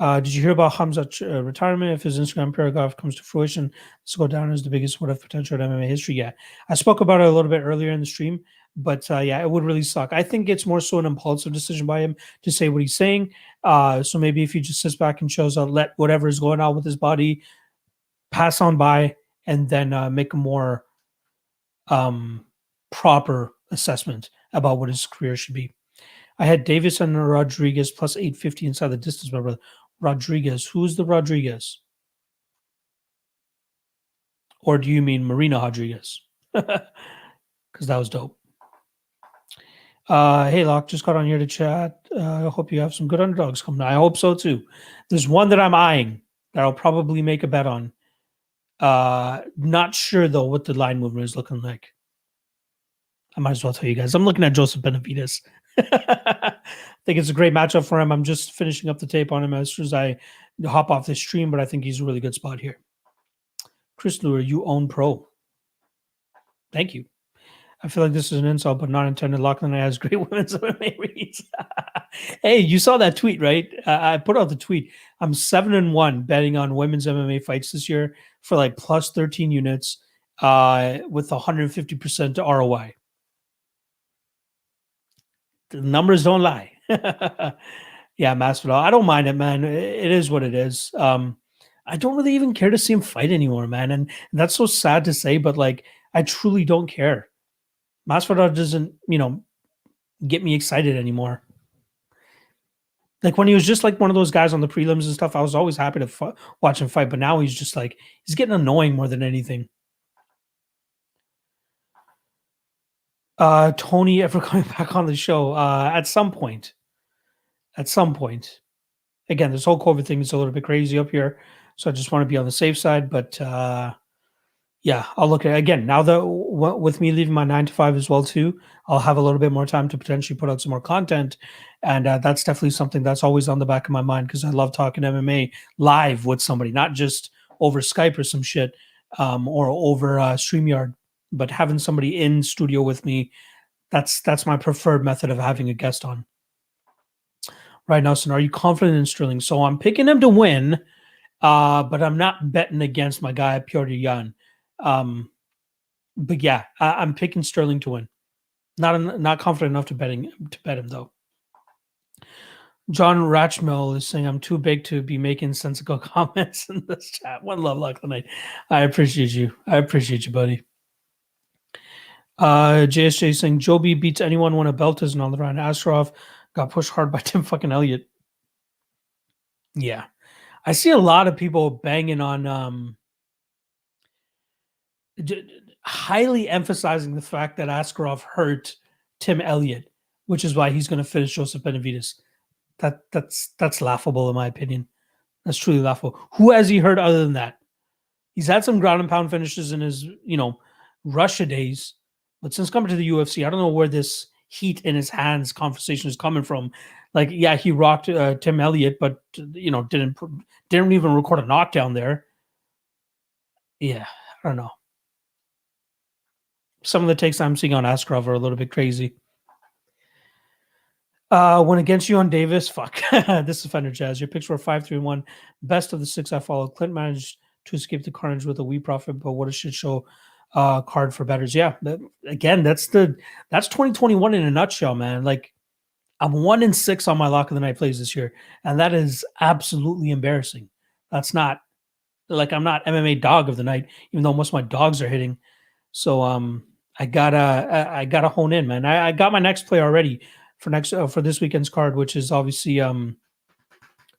S1: Did you hear about Hamzat's retirement? If his Instagram paragraph comes to fruition, this will go down as the biggest what if potential in MMA history yet. I spoke about it a little bit earlier in the stream, but yeah, it would really suck. I think it's more so an impulsive decision by him to say what he's saying. So maybe if he just sits back and shows out, let whatever is going on with his body pass on by, and then make a more proper assessment about what his career should be. I had Davis and Rodriguez plus 850 inside the distance, my brother. Rodriguez. Who's the Rodriguez? Or do you mean Marina Rodriguez? Because that was dope. Hey, Locke, just got on here to chat. I hope you have some good underdogs coming. I hope so, too. There's one that I'm eyeing that I'll probably make a bet on. Not sure, though, what the line movement is looking like. I might as well tell you guys. I'm looking at Joseph Benavidez. I think it's a great matchup for him. I'm just finishing up the tape on him as soon as I hop off this stream, but I think he's a really good spot here. Chris Lure, you own pro. Thank you. I feel like this is an insult, but not intended. Lachlan has great women's MMA reads. Hey, you saw that tweet, right? I put out the tweet. I'm 7-1 betting on women's MMA fights this year for like plus 13 units with 150% ROI. The numbers don't lie. Yeah, Masvidal. I don't mind it, man. It is what it is. I don't really even care to see him fight anymore, man. And that's so sad to say, but like, I truly don't care. Masvidal doesn't, get me excited anymore. Like when he was just like one of those guys on the prelims and stuff, I was always happy to watch him fight. But now he's just like, he's getting annoying more than anything. Tony ever coming back on the show? At some point. At some point. Again, this whole COVID thing is a little bit crazy up here. So I just want to be on the safe side. But Yeah, I'll look at it again now that with me leaving my 9 to 5 as well too. I'll have a little bit more time to potentially put out some more content, and that's definitely something that's always on the back of my mind because I love talking MMA live with somebody, not just over Skype or some shit, or over Streamyard, but having somebody in studio with me. That's my preferred method of having a guest on. Right, Nelson, are you confident in Sterling? So I'm picking him to win, but I'm not betting against my guy Piotr Jan. Um, but yeah, I'm picking Sterling to win. Not confident enough to bet him though. John Ratchmill is saying I'm too big to be making sensical comments in this chat. One love, luck tonight. I appreciate you. I appreciate you, buddy. JSJ saying Joby beats anyone when a belt isn't on the line. Askarov got pushed hard by Tim fucking Elliott. Yeah, I see a lot of people banging on highly emphasizing the fact that Askarov hurt Tim Elliott, which is why he's going to finish Joseph Benavidez. That's laughable in my opinion. That's truly laughable. Who has he hurt other than that? He's had some ground and pound finishes in his, Russia days, but since coming to the UFC, I don't know where this heat in his hands conversation is coming from. Like, yeah, he rocked Tim Elliott, but didn't even record a knockdown there. Yeah, I don't know. Some of the takes I'm seeing on Askarov are a little bit crazy. When against you on Davis, fuck. This is Fender Jazz. Your picks were 5-3-1. Best of the 6 I followed. Clint managed to escape the carnage with a wee profit, but what a shit show card for betters. Yeah, again, that's 2021 in a nutshell, man. Like, I'm 1-6 on my lock of the night plays this year, and that is absolutely embarrassing. That's not like I'm not MMA dog of the night, even though most of my dogs are hitting. So I gotta hone in, man. I got my next play already for this weekend's card, which is obviously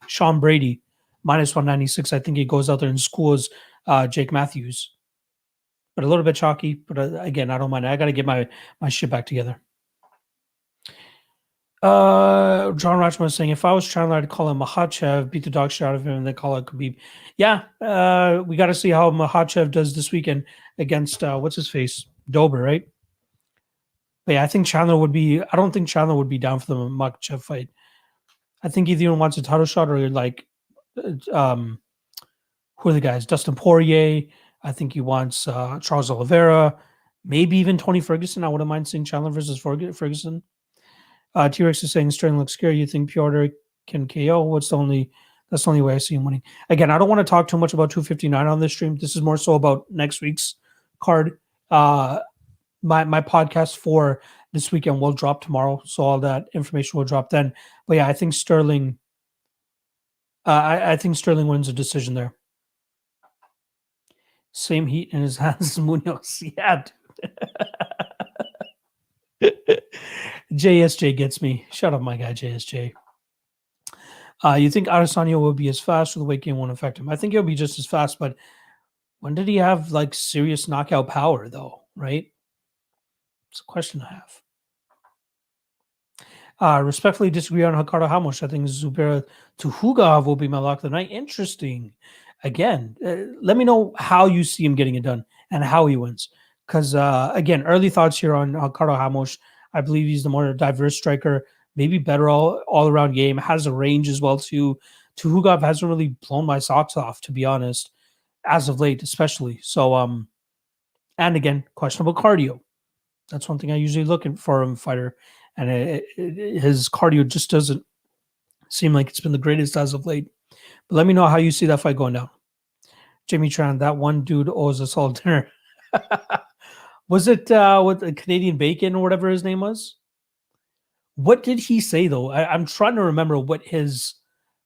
S1: Sean Brady -196. I think he goes out there and schools Jake Matthews, but a little bit chalky. But again, I don't mind. I got to get my shit back together. John Rachman is saying if I was Chandler, I'd call him Makhachev, beat the dog shit out of him, and then call it Khabib. Yeah, we got to see how Makhachev does this weekend against what's his face, Dober, right? But yeah, I think Chandler would be. I don't think Chandler would be down for the Makhachev fight. I think he either wants a title shot or like, who are the guys? Dustin Poirier. I think he wants Charles Oliveira, maybe even Tony Ferguson. I wouldn't mind seeing Chandler versus Ferguson. T-Rex is saying Sterling looks scary. You think Piotr can KO? That's the only way I see him winning. Again, I don't want to talk too much about 259 on this stream. This is more so about next week's card. My podcast for this weekend will drop tomorrow, so all that information will drop then. But yeah, I think Sterling. I think Sterling wins a decision there. Same heat in his hands as Munoz. Yeah, dude. JSJ gets me. Shut up, my guy, JSJ. You think Adesanya will be as fast, or the weight gain won't affect him? I think he'll be just as fast, but when did he have like serious knockout power, though? Right? It's a question I have. Respectfully disagree on Ricardo Ramos. I think Zubaira Tukhugov will be my lock of the night. Interesting. Again, let me know how you see him getting it done and how he wins. Because again, early thoughts here on Ricardo Ramos. I believe he's the more diverse striker, maybe better all around game. Has a range as well too. Tukhugov hasn't really blown my socks off, to be honest, as of late, especially. So and again, questionable cardio. That's one thing I usually look for in a fighter, and his cardio just doesn't seem like it's been the greatest as of late. But let me know how you see that fight going down. Jimmy Tran, that one dude owes us all dinner. Was it with the Canadian Bacon or whatever his name was? What did he say though? I'm trying to remember what his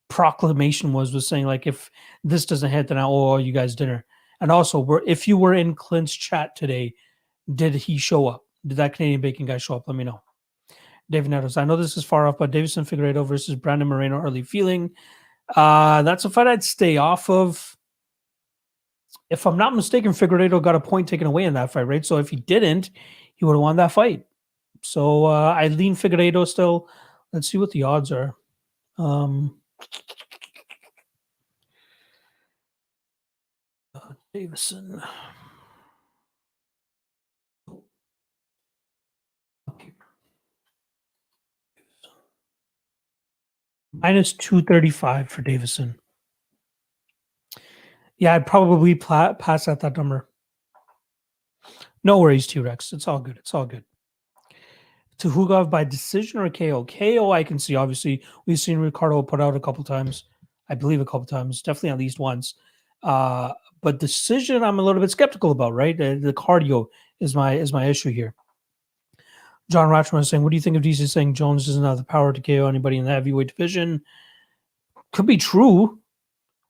S1: proclamation was saying like if this doesn't hit, then I owe all you guys dinner. And also, if you were in Clint's chat today, did he show up? Did that Canadian Bacon guy show up? Let me know. David Nettles, I know this is far off, but Davison Figueiredo versus Brandon Moreno early feeling. That's a fight I'd stay off of. If I'm not mistaken, Figueiredo got a point taken away in that fight, right? So if he didn't, he would have won that fight. So I lean Figueiredo still. Let's see what the odds are. Davison. Minus 235 for Davison. Yeah, I'd probably pass at that number. No worries, T Rex. It's all good. It's all good. To Hugov by decision or KO? KO, I can see. Obviously, we've seen Ricardo put out a couple times. I believe a couple times, definitely at least once. Uh, but decision, I'm a little bit skeptical about. Right, the cardio is my issue here. John Ratchman is saying, "What do you think of DC saying Jones doesn't have the power to KO anybody in the heavyweight division?" Could be true.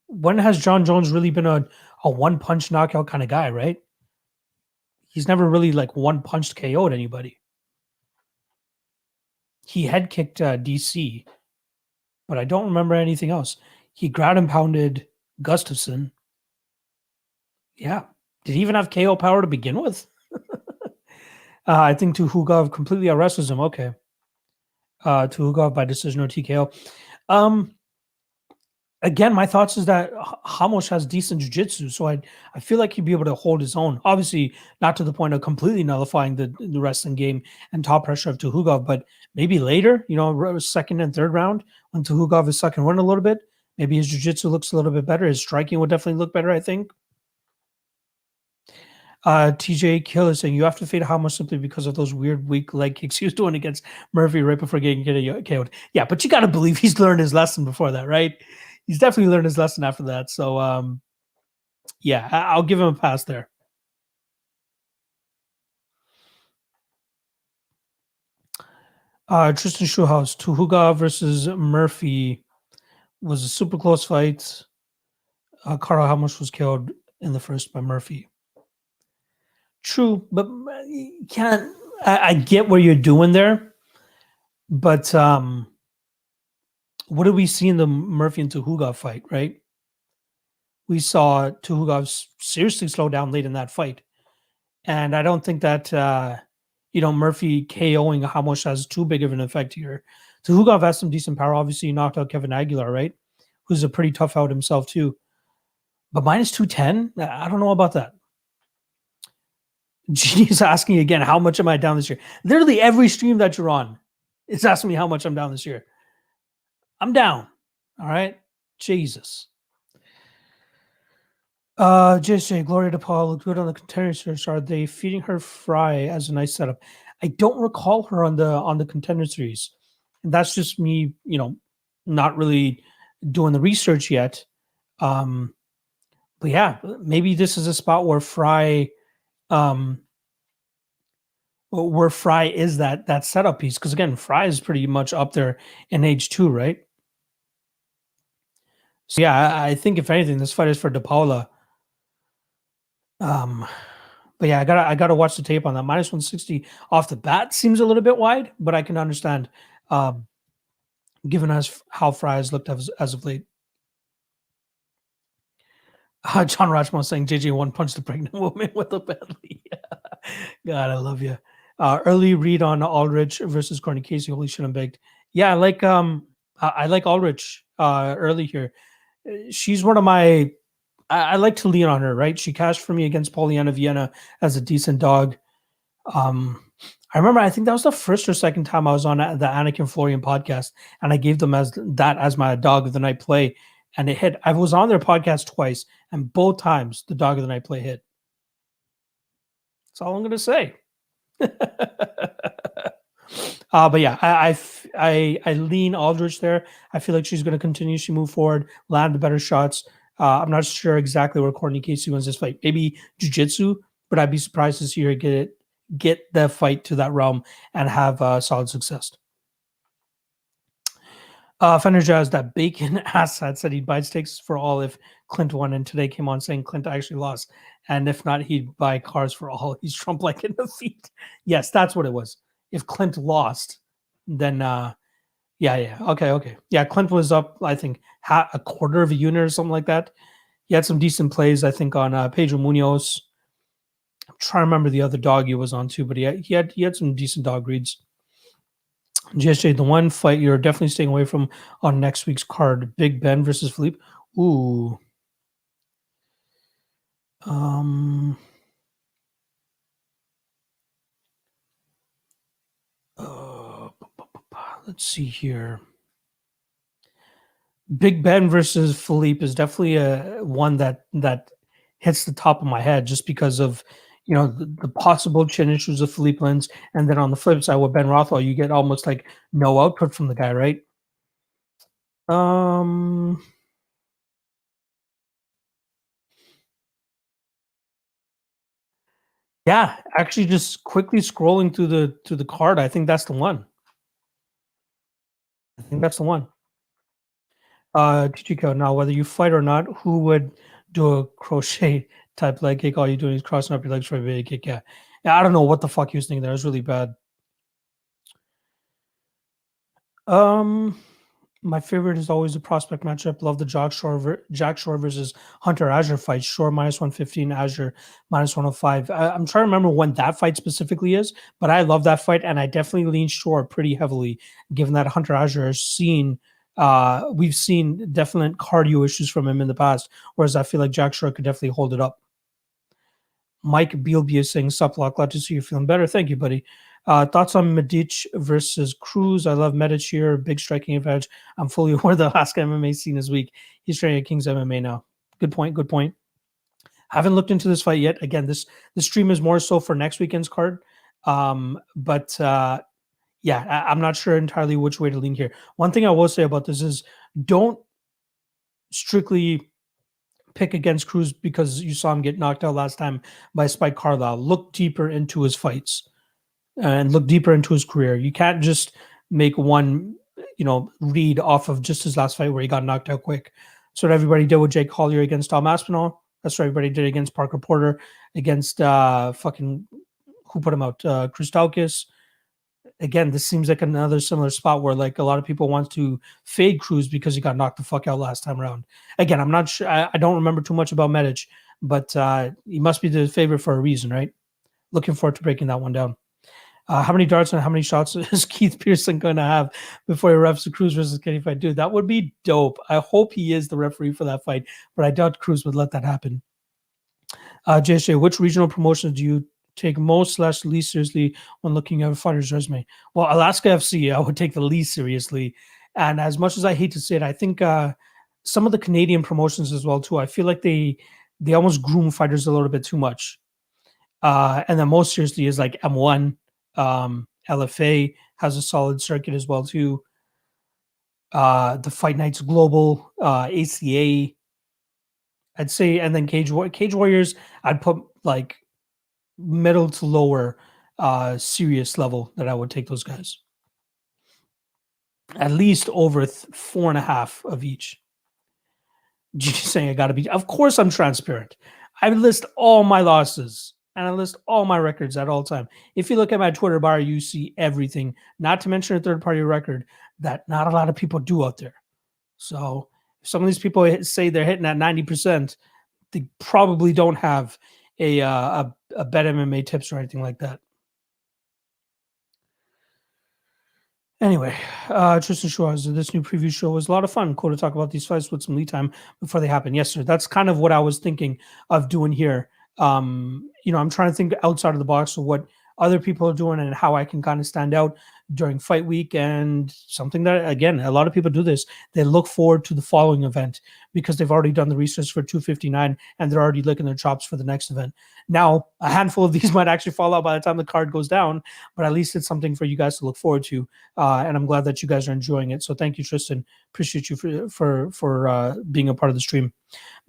S1: When has John Jones really been a one punch knockout kind of guy? Right? He's never really like one punched KO'd anybody. He head kicked DC, but I don't remember anything else. He ground and pounded Gustafson. Yeah. Did he even have KO power to begin with? I think Tuhugov completely arrests him. Okay. Tuhugov by decision or TKO. Um, Again, my thoughts is that Hamosh has decent jiu-jitsu, so I feel like he'd be able to hold his own. Obviously, not to the point of completely nullifying the wrestling game and top pressure of Tuhugov, but maybe later, second and third round when Tuhugov is sucking one a little bit, maybe his jiu-jitsu looks a little bit better. His striking would definitely look better, I think. TJ Kill is saying you have to fade Hamosh simply because of those weird weak leg kicks he was doing against Murphy right before getting KO'd. Yeah, but you got to believe he's learned his lesson before that, right? He's definitely learned his lesson after that. So, yeah, I'll give him a pass there. Tristan Schuhaus, Tuhuga versus Murphy was a super close fight. Carl Hamosh was killed in the first by Murphy. True, but you can't. I get what you're doing there, but what did we see in the Murphy and Tuhuga fight? Right, we saw Tuhuga seriously slow down late in that fight, and I don't think that Murphy KOing Hamosh has too big of an effect here. Tuhugov has some decent power. Obviously, he knocked out Kevin Aguilar, right? Who's a pretty tough out himself too. But minus 210, I don't know about that. Genie's asking again, how much am I down this year? Literally every stream that you're on, it's asking me how much I'm down this year. I'm down. All right. Jesus. JJ, Gloria DePaul looked good on the contender series. Are they feeding her Fry as a nice setup? I don't recall her on the contender series. And that's just me, not really doing the research yet. But yeah, maybe this is a spot um, where Fry is that setup piece. Because again, Fry is pretty much up there in age too, right? So yeah, I think if anything, this fight is for DePaula. Um, but yeah, I gotta watch the tape on that. Minus 160 off the bat seems a little bit wide, but I can understand, um, given as how Fry has looked as of late. John Rashmo saying JJ one punch the pregnant woman with a belly. God, I love you. Early read on Aldrich versus Corny Casey. Holy shit, I'm baked. Yeah, I like Aldrich early here. She's one of my. I like to lean on her. Right, she cashed for me against Pollyanna Vienna as a decent dog. I remember. I think that was the first or second time I was on the Anakin Florian podcast, and I gave them as my dog of the night play, and it hit. I was on their podcast twice, and both times the dog of the night play hit. That's all I'm gonna say. But yeah, I lean Aldrich there. I feel like she's going to continue to move forward, land the better shots. I'm not sure exactly where Courtney Casey wins this fight. Maybe jiu-jitsu, but I'd be surprised to see her get the fight to that realm and have solid success. Fender Jazz, that bacon asshat said he'd buy steaks for all if Clint won, and today came on saying Clint actually lost, and if not, he'd buy cars for all. He's Trump like in the feet. Yes, that's what it was. If Clint lost, then yeah, okay, yeah. Clint was up, I think, a quarter of a unit or something like that. He had some decent plays, I think, on Pedro Munoz. I'm trying to remember the other dog he was on too, but he had some decent dog reads. GSJ, the one fight you're definitely staying away from on next week's card, Big Ben versus Philippe. Ooh. Um. Uh, let's see here. Big Ben versus Philippe is definitely a one that hits the top of my head just because of the possible chin issues of Philippe Lins, and then on the flip side with Ben Rothwell, you get almost like no output from the guy, right? Um, yeah, actually, just quickly scrolling through the card, I think that's the one. I think that's the one. Chico, now whether you fight or not, who would do a crochet type leg kick? All you're doing is crossing up your legs for a big kick. Yeah. Yeah, I don't know what the fuck he was thinking there. It was really bad. Um, my favorite is always the prospect matchup. Love the Jack Shore versus Hunter Azure fight. Shore -115, Azure -105. I'm trying to remember when that fight specifically is, but I love that fight, and I definitely lean Shore pretty heavily, given that Hunter Azure has seen. We've seen definite cardio issues from him in the past, whereas I feel like Jack Shore could definitely hold it up. Mike Bealby is saying, Sup, Lock. Glad to see you feeling better. Thank you, buddy. Thoughts on Medic versus Cruz? I love Medic here. Big striking advantage. I'm fully aware of the Alaska MMA scene this week. He's training at King's MMA now. Good point. Good point. Haven't looked into this fight yet. Again, this stream is more so for next weekend's card. But yeah, I'm not sure entirely which way to lean here. One thing I will say about this is don't strictly pick against Cruz because you saw him get knocked out last time by Spike Carlisle. Look deeper into his fights and look deeper into his career. You can't just make one, read off of just his last fight where he got knocked out quick. So what everybody did with Jake Collier against Tom Aspinall. That's what everybody did against Parker Porter, against fucking who put him out, Chris Daukaus. Again, this seems like another similar spot where like a lot of people want to fade Cruz because he got knocked the fuck out last time around. Again, I'm not sure. I don't remember too much about Medic, but he must be the favorite for a reason, right? Looking forward to breaking that one down. How many darts and how many shots is Keith Pearson going to have before he refs the Cruz versus Kenny fight? Dude, that would be dope. I hope he is the referee for that fight, but I doubt Cruz would let that happen. JJ, which regional promotions do you take most / least seriously when looking at a fighter's resume? Well, Alaska FC, I would take the least seriously. And as much as I hate to say it, I think some of the Canadian promotions as well too. I feel like they almost groom fighters a little bit too much. And then most seriously is like M1, LFA has a solid circuit as well too. The Fight Nights Global, ACA, I'd say, and then Cage Warriors, I'd put like middle to lower serious level that I would take those guys. At least over 4.5 of each. Just saying I gotta be, of course I'm transparent. I list all my losses and I list all my records at all time. If you look at my Twitter bar, you see everything, not to mention a third party record that not a lot of people do out there. So if some of these people say they're hitting at 90%, they probably don't have a bet MMA tips or anything like that. Anyway, Tristan Schwartz, this new preview show was a lot of fun. Cool to talk about these fights with some lead time before they happen. Yes, sir. That's kind of what I was thinking of doing here. I'm trying to think outside of the box of what other people are doing and how I can kind of stand out during fight week. And something that, again, a lot of people do this. They look forward to the following event because they've already done the research for 259 and they're already licking their chops for the next event. Now, a handful of these might actually fall out by the time the card goes down, but at least it's something for you guys to look forward to. And I'm glad that you guys are enjoying it. So thank you, Tristan. Appreciate you for being a part of the stream.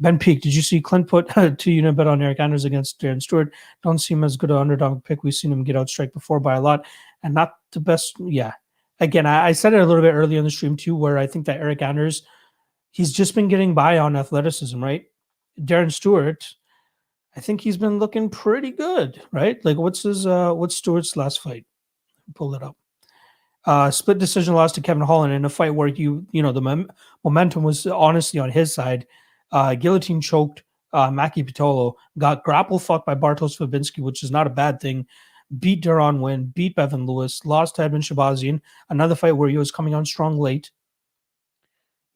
S1: Ben Peak, did you see Clint put 2-unit bet on Eric Anders against Darren Stewart? Don't seem as good an underdog pick. We've seen him get outstriked before by a lot, and not the best. Yeah. Again, I said it a little bit earlier in the stream too, where I think that Eric Anders, he's just been getting by on athleticism, right? Darren Stewart, I think he's been looking pretty good, right? Like what's Stewart's last fight? Pull it up. Split decision loss to Kevin Holland in a fight where the momentum was honestly on his side. Guillotine choked Maki Pitolo, got grapple fucked by Bartosz Fabinski, which is not a bad thing. Beat Duran Win, beat Bevan Lewis, lost to Edmund Shabazian, another fight where he was coming on strong late.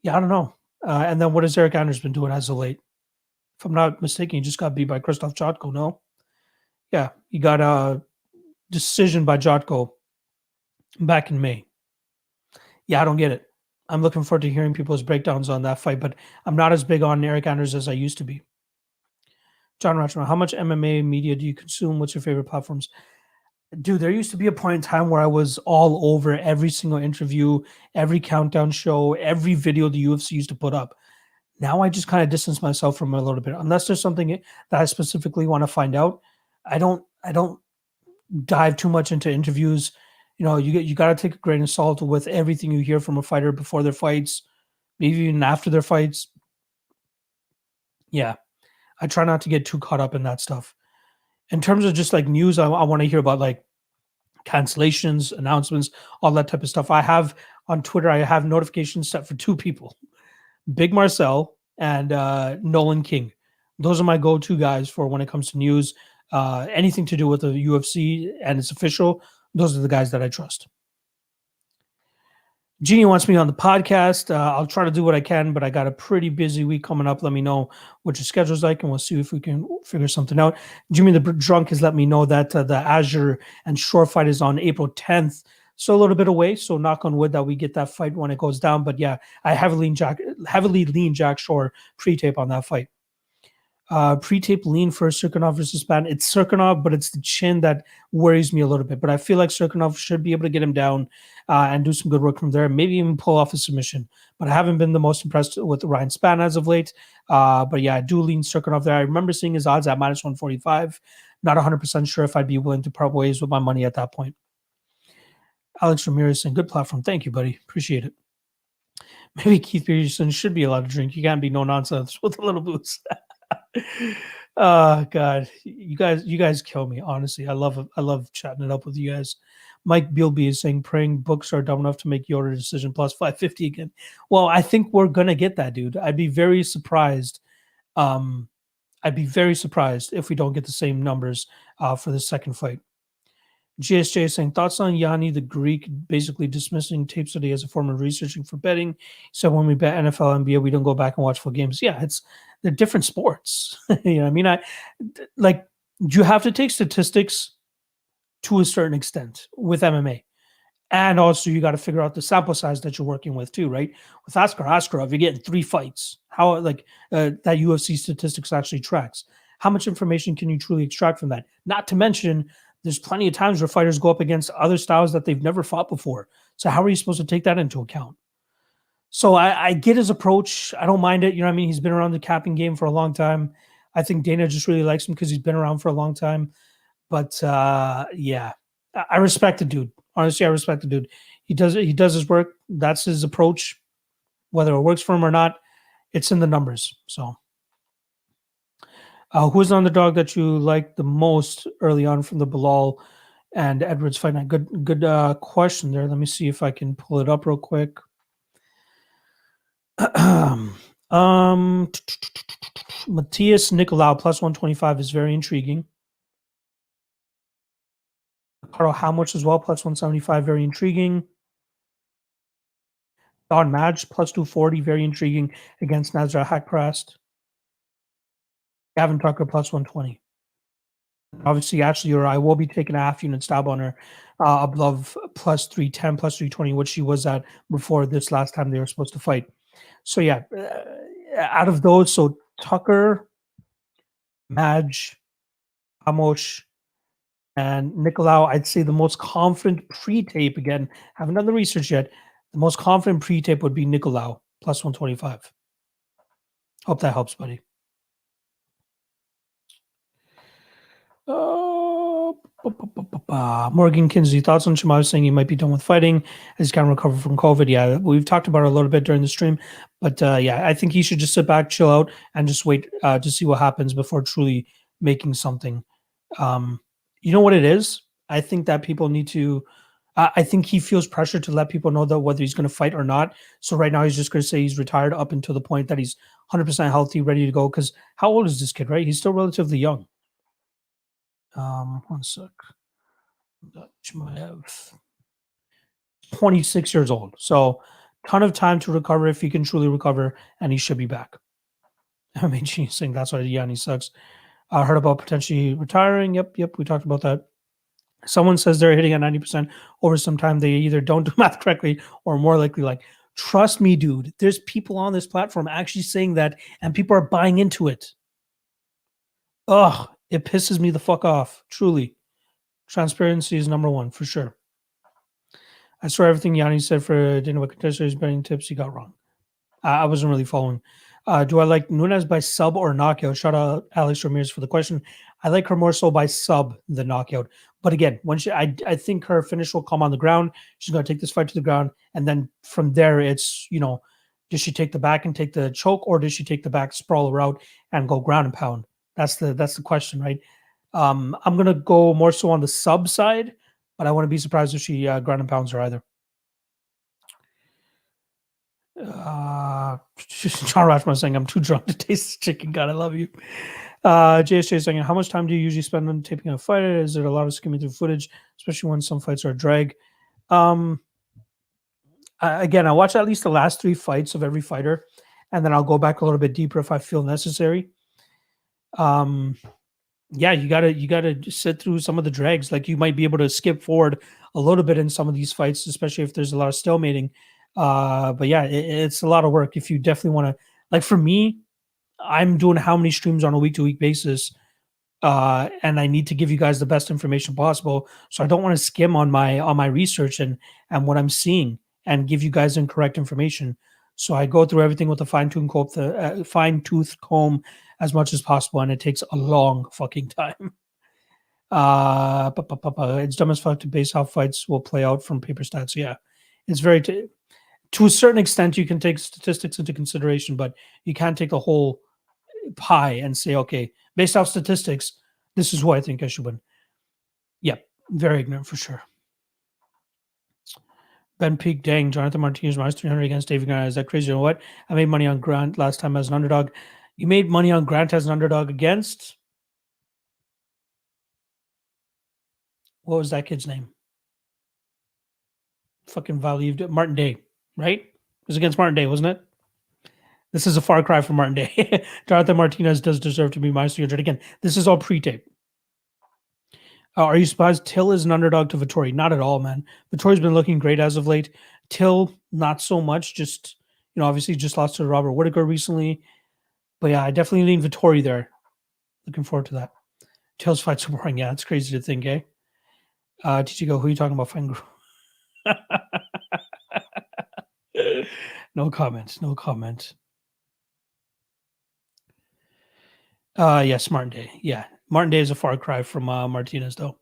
S1: Yeah, I don't know. And then what has Eric Anders been doing as of late? If I'm not mistaken, he just got beat by Krzysztof Jotko, no? Yeah, he got a decision by Jotko back in May. Yeah, I don't get it. I'm looking forward to hearing people's breakdowns on that fight, but I'm not as big on Eric Anders as I used to be. John Rachman, how much MMA media do you consume? What's your favorite platforms? Dude, there used to be a point in time where I was all over every single interview, every countdown show, every video the UFC used to put up. Now I just kind of distance myself from it a little bit. Unless there's something that I specifically want to find out, I don't dive too much into interviews. You got to take a grain of salt with everything you hear from a fighter before their fights, maybe even after their fights. Yeah, I try not to get too caught up in that stuff. In terms of just like news, I want to hear about like cancellations, announcements, all that type of stuff. I have on Twitter, I have notifications set for two people, Big Marcel and Nolan King. Those are my go-to guys for when it comes to news. Anything to do with the UFC and it's official, those are the guys that I trust. Jeannie wants me on the podcast. I'll try to do what I can, but I got a pretty busy week coming up. Let me know what your schedule's like, and we'll see if we can figure something out. Jimmy the Drunk has let me know that the Azure and Shore fight is on April 10th. So a little bit away. So knock on wood that we get that fight when it goes down. But yeah, I heavily lean Jack Shore pre-tape on that fight. Pre-tape lean for Serkinov versus Span. It's Serkinov, but it's the chin that worries me a little bit. But I feel like Serkinov should be able to get him down and do some good work from there. Maybe even pull off a submission. But I haven't been the most impressed with Ryan Span as of late. But yeah, I do lean Serkinov there. I remember seeing his odds at minus 145. Not 100% sure if I'd be willing to part ways with my money at that point. Alex Ramirez saying, good platform. Thank you, buddy. Appreciate it. Maybe Keith Peterson should be allowed to drink. You can't be no nonsense with a little booze. Oh God, you guys kill me. Honestly, I love chatting it up with you guys. Mike Bealby is saying praying books are dumb enough to make Yoda decision plus 550 again. Well, I think we're gonna get that, dude. I'd be very surprised. I'd be very surprised if we don't get the same numbers for the second fight. GSJ is saying thoughts on Yanni the Greek basically dismissing tape study as a form of researching for betting. So when we bet NFL, NBA, we don't go back and watch full games. Yeah, they're different sports. You know what I mean? Like you have to take statistics to a certain extent with MMA. And also you got to figure out the sample size that you're working with too, right? With Askar Askarov, you're getting 3 fights. How that UFC statistics actually tracks. How much information can you truly extract from that? Not to mention there's plenty of times where fighters go up against other styles that they've never fought before. So how are you supposed to take that into account? So I get his approach. I don't mind it. You know what I mean? He's been around the capping game for a long time. I think Dana just really likes him because he's been around for a long time. But yeah, I respect the dude. Honestly, I respect the dude. He does his work. That's his approach. Whether it works for him or not, it's in the numbers. So who's the underdog that you like the most early on from the Bilal and Edwards fight night? Good question there. Let me see if I can pull it up real quick. Matthias Nicolau plus 125 is very intriguing. Carl Hamwich as well, plus 175, very intriguing. Don Madge plus 240, very intriguing against Nazra Hakprast. Gavin Tucker plus 120. Obviously, Ashley or I will be taking a half unit stab on her above plus 310, plus 320, which she was at before this last time they were supposed to fight. So yeah, out of those, so Tucker, Madge, Amos, and Nicolau, I'd say the most confident pre-tape, again, haven't done the research yet, the most confident pre-tape would be Nicolau, plus 125. Hope that helps, buddy. Morgan Kinsey, thoughts on Chimaev saying he might be done with fighting as he can recover from COVID? Yeah, we've talked about it a little bit during the stream, but yeah, I think he should just sit back, chill out, and just wait to see what happens before truly making something. You know what it is? I think that people need to. I think he feels pressure to let people know that whether he's going to fight or not. So right now he's just going to say he's retired up until the point that he's 100% healthy, ready to go. Because how old is this kid? Right? He's still relatively young. 1 sec. Chimaev, 26 years old. So ton of time to recover if he can truly recover, and he should be back. I mean, she's saying that's why Yanni sucks. I heard about potentially retiring. Yep, we talked about that. Someone says they're hitting at 90% over some time. They either don't do math correctly or more likely like Trust me, dude. There's people on this platform actually saying that, and people are buying into it. Ugh, it pisses me the fuck off. Truly. Transparency is number one, for sure. I saw everything Yanni said for dinner with contestants betting tips he got wrong. I wasn't really following. Do I like Nunes by sub or knockout? Shout out Alex Ramirez for the question. I like her more so by sub than knockout. But again, I think her finish will come on the ground. She's going to take this fight to the ground, and then from there, it's does she take the back and take the choke, or does she take the back, sprawl her out, and go ground and pound? That's the question, right? I'm gonna go more so on the sub side, but I wouldn't be surprised if she ground and pounds her either. John Rashman saying I'm too drunk to taste chicken. God, I love you. JSJ saying, how much time do you usually spend on taping a fight? Is there a lot of skimming through footage, especially when some fights are a drag? Again, I watch at least the last 3 fights of every fighter, and then I'll go back a little bit deeper if I feel necessary. Yeah, you gotta sit through some of the drags. Like, you might be able to skip forward a little bit in some of these fights, especially if there's a lot of stalemating. But yeah, it's a lot of work. If you definitely want to, like, for me, I'm doing how many streams on a week-to-week basis, and I need to give you guys the best information possible. So I don't want to skim on my research and what I'm seeing and give you guys incorrect information. So I go through everything with a fine-tooth comb as much as possible, and it takes a long fucking time. It's dumb as fuck to base how fights will play out from paper stats. Yeah, it's very to a certain extent you can take statistics into consideration, but you can't take the whole pie and say, okay, based off statistics, this is who I think I should win. Yeah, very ignorant for sure. Ben Peak, dang, Jonathan Martinez minus 300 against David Grant. Is that crazy? You know what? I made money on Grant last time as an underdog. You made money on Grant as an underdog against? What was that kid's name? Fucking valued Martin Day, right? It was against Martin Day, wasn't it? This is a far cry from Martin Day. Jonathan Martinez does deserve to be minus 300. Again, this is all pre-tape. Are you surprised Till is an underdog to Vettori? Not at all, man. Vittori's been looking great as of late. Till, not so much. Just, obviously just lost to Robert Whittaker recently. But yeah, I definitely lean Vettori there. Looking forward to that. Till's fights are boring. Yeah, it's crazy to think, eh? Tichigo, who are you talking about? Fine. No comment. No comment. Yes, Martin Day. Yeah. Martin Day is a far cry from Martinez, though.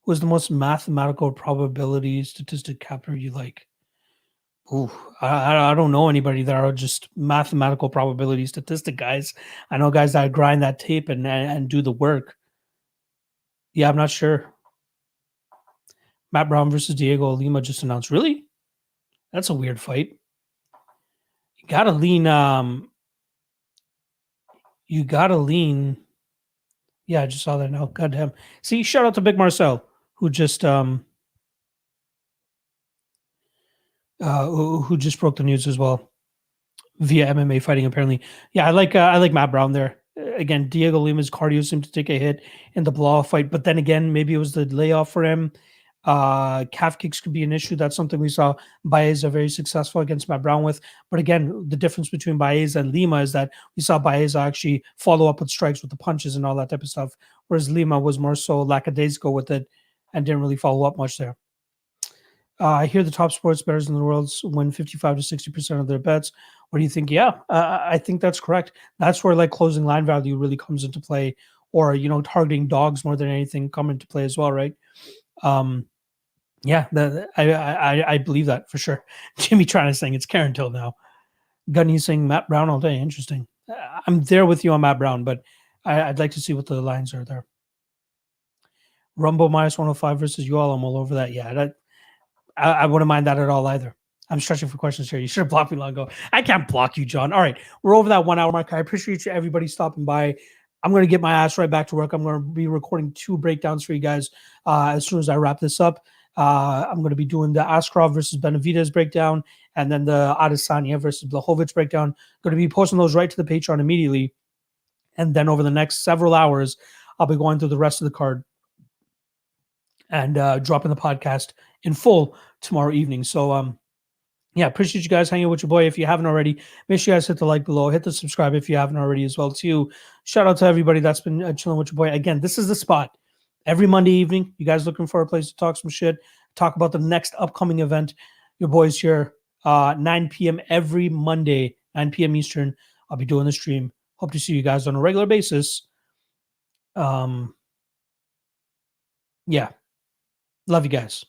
S1: Who's the most mathematical probability statistic capper you like? Ooh, I don't know anybody that are just mathematical probability statistic guys. I know guys that grind that tape and do the work. Yeah, I'm not sure. Matt Brown versus Diego Lima just announced. Really? That's a weird fight. You gotta lean. You gotta lean. Yeah, I just saw that now. Goddamn. See, shout out to Big Marcel, who just who just broke the news as well via MMA fighting. Apparently, yeah, I like Matt Brown there. Again, Diego Lima's cardio seemed to take a hit in the blowout fight, but then again, maybe it was the layoff for him. Calf kicks could be an issue. That's something we saw Baeza very successful against Matt Brown with. But again, the difference between Baeza and Lima is that we saw Baeza actually follow up with strikes with the punches and all that type of stuff, whereas Lima was more so lackadaisical with it and didn't really follow up much there. I hear the top sports bettors in the world win 55 to 60% of their bets. What do you think? Yeah, I think that's correct. That's where like closing line value really comes into play, or targeting dogs more than anything come into play as well, right? Yeah, I believe that for sure. Jimmy trying to saying it's Karen Till now. Gunny saying Matt Brown all day. Interesting. I'm there with you on Matt Brown, but I'd like to see what the lines are there. Rumble minus 105 versus you all. I'm all over that. Yeah, I wouldn't mind that at all either. I'm stretching for questions here. You should have blocked me long ago. I can't block you, John. All right, we're over that 1 hour mark. I appreciate everybody stopping by. I'm going to get my ass right back to work. I'm going to be recording 2 breakdowns for you guys as soon as I wrap this up. I'm going to be doing the Askarov versus Benavidez breakdown, and then the Adesanya versus Blachowicz breakdown. Going to be posting those right to the Patreon immediately. And then over the next several hours, I'll be going through the rest of the card and dropping the podcast in full tomorrow evening. So yeah, appreciate you guys hanging with your boy. If you haven't already, make sure you guys hit the like below, hit the subscribe if you haven't already as well too. Shout out to everybody that's been chilling with your boy. Again, this is the spot. Every Monday evening, you guys looking for a place to talk some shit, talk about the next upcoming event. Your boys here, 9 p.m. every Monday, 9 p.m. Eastern. I'll be doing the stream. Hope to see you guys on a regular basis. Yeah, love you guys.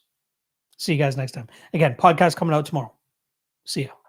S1: See you guys next time. Again, podcast coming out tomorrow. See ya.